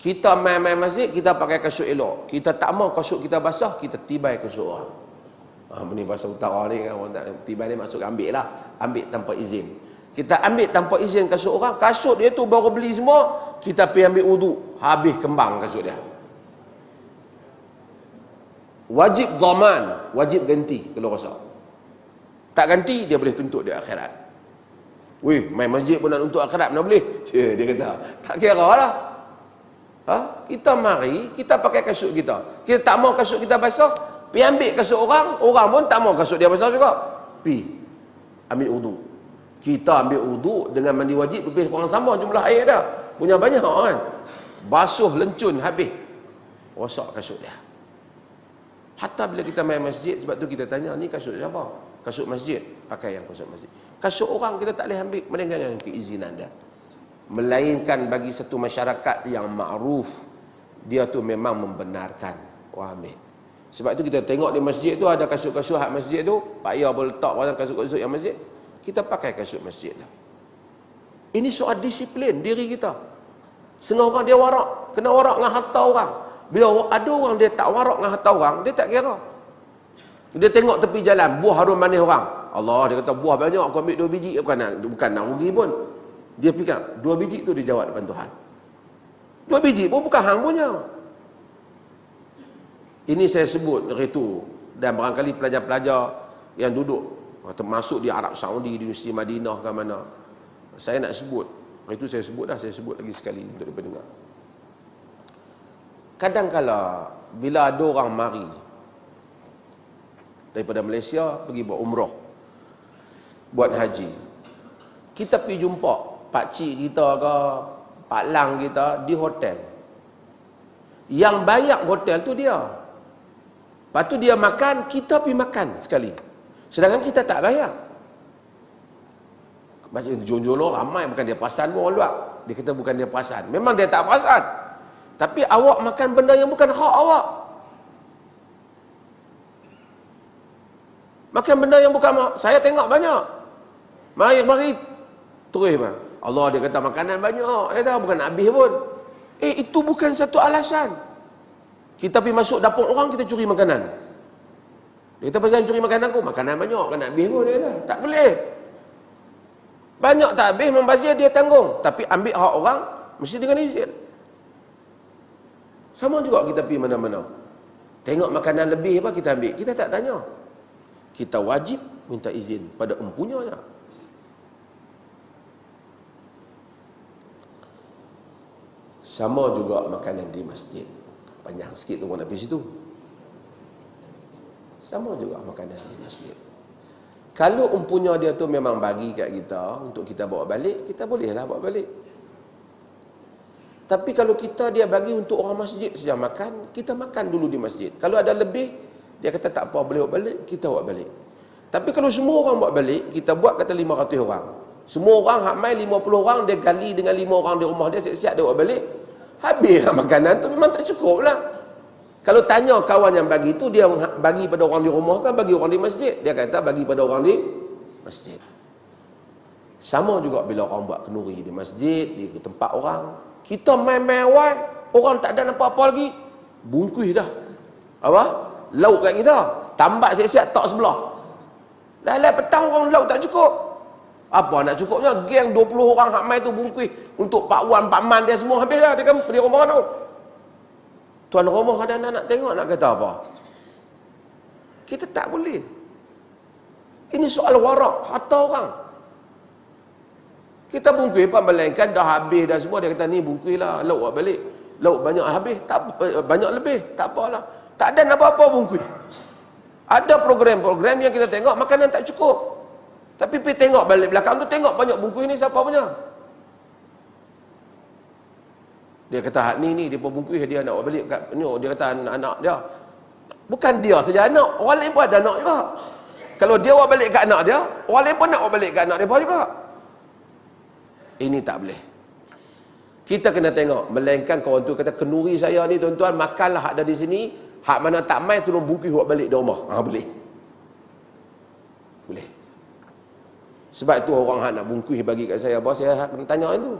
Kita main masjid, kita pakai kasut elok. Kita tak mau kasut kita basah, kita tibai kasut orang. Ini bahasa utara ni kan, orang tak tibai ni maksud ambil lah, ambil tanpa izin. Kita ambil tanpa izin kasut orang. Kasut dia tu baru beli semua, kita pergi ambil wuduk, habis kembang kasut dia. Wajib dhaman, wajib ganti kalau rosak. Tak ganti, dia boleh tuntut di akhirat. Weh, main masjid pun nak tuntut akhirat, mana boleh? Dia kata, tak kira lah. Kita mari, kita pakai kasut kita. Kita tak mau kasut kita basah, pergi ambil kasut orang, orang pun tak mau kasut dia basah juga. Pergi ambil wuduk. Kita ambil wuduk dengan mandi wajib lebih kurang sama jumlah air dah. Punya banyak kan. Basuh lencun habis. Rosak kasut dia. Hatta bila kita main masjid, sebab tu kita tanya, ni kasut siapa? Kasut masjid. Pakai yang kasut masjid. Kasut orang kita tak boleh ambil melainkan dengan keizinan dia. Melainkan bagi satu masyarakat yang ma'ruf, dia tu memang membenarkan orang ambil. Sebab tu kita tengok di masjid tu ada kasut-kasut hak masjid tu, Pak Ya boleh letak pada kasut-kasut yang masjid. Kita pakai kasut masjid lah. Ini soal disiplin diri kita. Setengah orang dia warak, kena warak dengan harta orang. Bila ada orang dia tak warak dengan harta orang, dia tak kira. Dia tengok tepi jalan, buah harum manis orang. Allah, dia kata buah banyak, aku ambil 2 biji, bukan nak rugi pun. Dia fikir 2 biji tu dia jawab depan Tuhan. 2 biji pun bukan hang punya. Ini saya sebut dari itu, dan barangkali pelajar-pelajar yang duduk termasuk di Arab Saudi, di Universiti Madinah ke mana, saya nak sebut, itu saya sebut dah, saya sebut lagi sekali untuk dipendengar. Kadang-kala bila ada orang mari daripada Malaysia pergi buat umrah, buat haji, kita pergi jumpa pakcik kita ke pak lang kita di hotel. Yang bayar hotel tu dia. Lepas tu dia makan, kita pergi makan sekali. Sedangkan kita tak bayar. Macam jonjolo ramai, bukan dia perasan pun orang luar. Dia kata bukan dia perasan. Memang dia tak perasan. Tapi awak makan benda yang bukan hak awak. Makan benda yang bukan hak. Saya tengok banyak. Mari terus bang. Allah, dia kata makanan banyak. Dia kata bukan nak habis pun. Itu bukan satu alasan. Kita pergi masuk dapur orang, kita curi makanan. Dia kata pasal curi makanan aku, makanan banyak, kan nak habis pun dia kata. Tak boleh. Banyak tak habis, membazir dia tanggung. Tapi ambil hak orang, mesti dengan izin. Sama juga kita pergi mana-mana. Tengok makanan lebih apa, kita ambil. Kita tak tanya. Kita wajib minta izin pada empunyanya. Sama juga makanan di masjid. Panjang sikit tu orang nak pergi situ. Sama juga makanan di masjid. Kalau empunya dia tu memang bagi kat kita untuk kita bawa balik, kita bolehlah bawa balik. Tapi kalau kita dia bagi untuk orang masjid saja makan, kita makan dulu di masjid. Kalau ada lebih, dia kata tak apa, boleh bawa balik, kita bawa balik. Tapi kalau semua orang bawa balik, kita buat kata 500 orang. Semua orang hak mai 50 orang, dia gali dengan 5 orang di rumah dia, siap-siap dia bawa balik. Habislah makanan tu, memang tak cukup lah. Kalau tanya kawan yang bagi tu, dia bagi pada orang di rumah kan, bagi orang di masjid. Dia kata bagi pada orang di masjid. Sama juga bila orang buat kenduri di masjid, di tempat orang. Kita main-main awal, orang tak ada apa-apa lagi, bungkus dah. Apa? Lauk kat kita. Tambat siap-siap tak sebelah. Dah petang orang lauk tak cukup. Apa nak cukupnya? Geng 20 orang hak mai tu bungkus untuk Pak Wan, Pak Man dia semua habis dah di rumah tu. Tuan rumah ada nak tengok, nak kata apa? Kita tak boleh. Ini soal warak harta orang. Kita bungkus apa melainkan dah habis dah semua, dia kata ni bungkus lah, lauk buat balik. Lauk banyak habis, tak banyak lebih, tak apalah. Tak ada apa-apa bungkus. Ada program-program yang kita tengok makanan tak cukup. Tapi pergi tengok balik belakang tu, tengok banyak bungkus ni siapa punya. Dia kata hak ni dia pun bungkus dia nak bawa balik kat ni, dia kata anak-anak dia. Bukan dia saja anak, orang lain pun ada anak juga. Kalau dia bawa balik kat anak dia, orang lain pun nak bawa balik kat anak dia juga. Ini tak boleh. Kita kena tengok, melainkan kawan tu kata kenduri saya ni tuan-tuan, makanlah hak ada di sini, hak mana tak mai tolong bungkus bawa balik di rumah. Boleh. Boleh. Sebab tu orang hak nak bungkus bagi kat saya, bos saya hak tanya itu.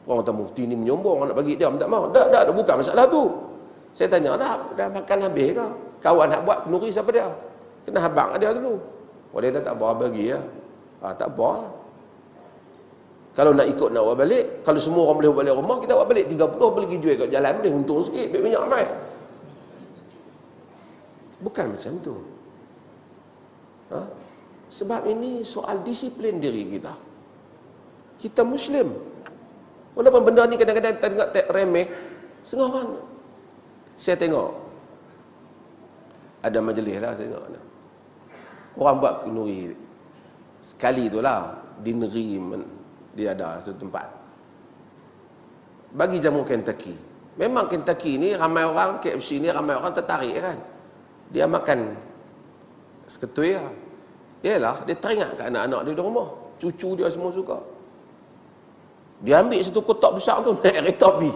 Orang kata mufti ni menyombong, orang nak bagi dia tak mau. Dah bukan masalah tu. Saya tanya dah makan habis ke? Kawan nak buat kenduri siapa dia? Kena habang dia dulu. Oh dia tak apa bagi ya. Tak apa lah. Kalau nak ikut nak buat balik, kalau semua orang boleh buat balik rumah, kita buat balik 30 boleh pergi jual kat jalan, boleh untung sikit, duit banyak ramai. Bukan macam tu. Sebab ini soal disiplin diri kita. Kita Muslim. Walaupun benda ni kadang-kadang kita tengok remeh, setengah orang. Saya tengok ada majlis lah, saya tengok orang buat kenduri sekali tu lah di negeri dia ada satu tempat bagi jamu Kentucky. Memang Kentucky ni ramai orang, KFC ni ramai orang tertarik kan, dia makan seketui lah. Yalah, dia teringat kat anak-anak dia di rumah, cucu dia semua suka. Dia ambil satu kotak besar tu, naik kereta api.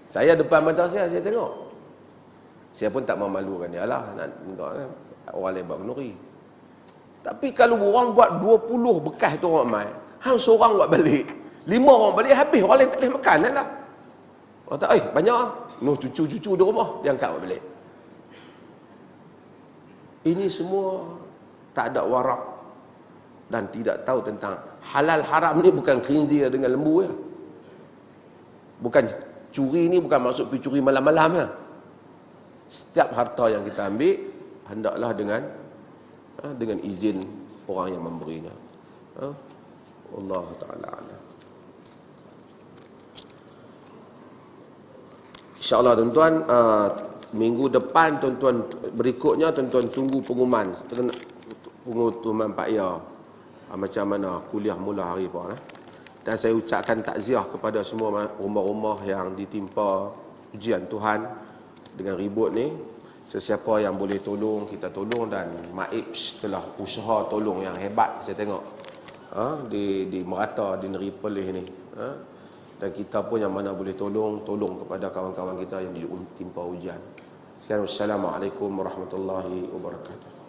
Saya depan mata saya tengok. Saya pun tak memalukan dia lah, nak tengok orang lain buat kenduri. Tapi kalau orang buat 20 bekas tu orang mai, hang seorang buat balik, 5 orang balik habis, orang lain tak boleh makan lah. Orang tak, banyak lah. No, cucu-cucu di rumah, dia angkat buat balik. Ini semua tak ada warak dan tidak tahu tentang halal haram ni. Bukan khinzir dengan lembu ya. Bukan curi ni, bukan maksud pergi curi malam-malam ya. Setiap harta yang kita ambil hendaklah dengan izin orang yang memberinya. Allah Ta'ala a'lam. InsyaAllah tuan-tuan, minggu depan tuan-tuan berikutnya tuan-tuan tunggu pengumuman Pak Ya, macam mana kuliah mula hari apa. Dan saya ucapkan takziah kepada semua rumah-rumah yang ditimpa ujian Tuhan dengan ribut ni. Sesiapa yang boleh tolong, kita tolong. Dan Maibs telah usaha tolong yang hebat saya tengok di merata di negeri Perlis ni. Dan kita pun yang mana boleh tolong kepada kawan-kawan kita yang ditimpa ujian. Sekian, wassalamualaikum warahmatullahi wabarakatuh.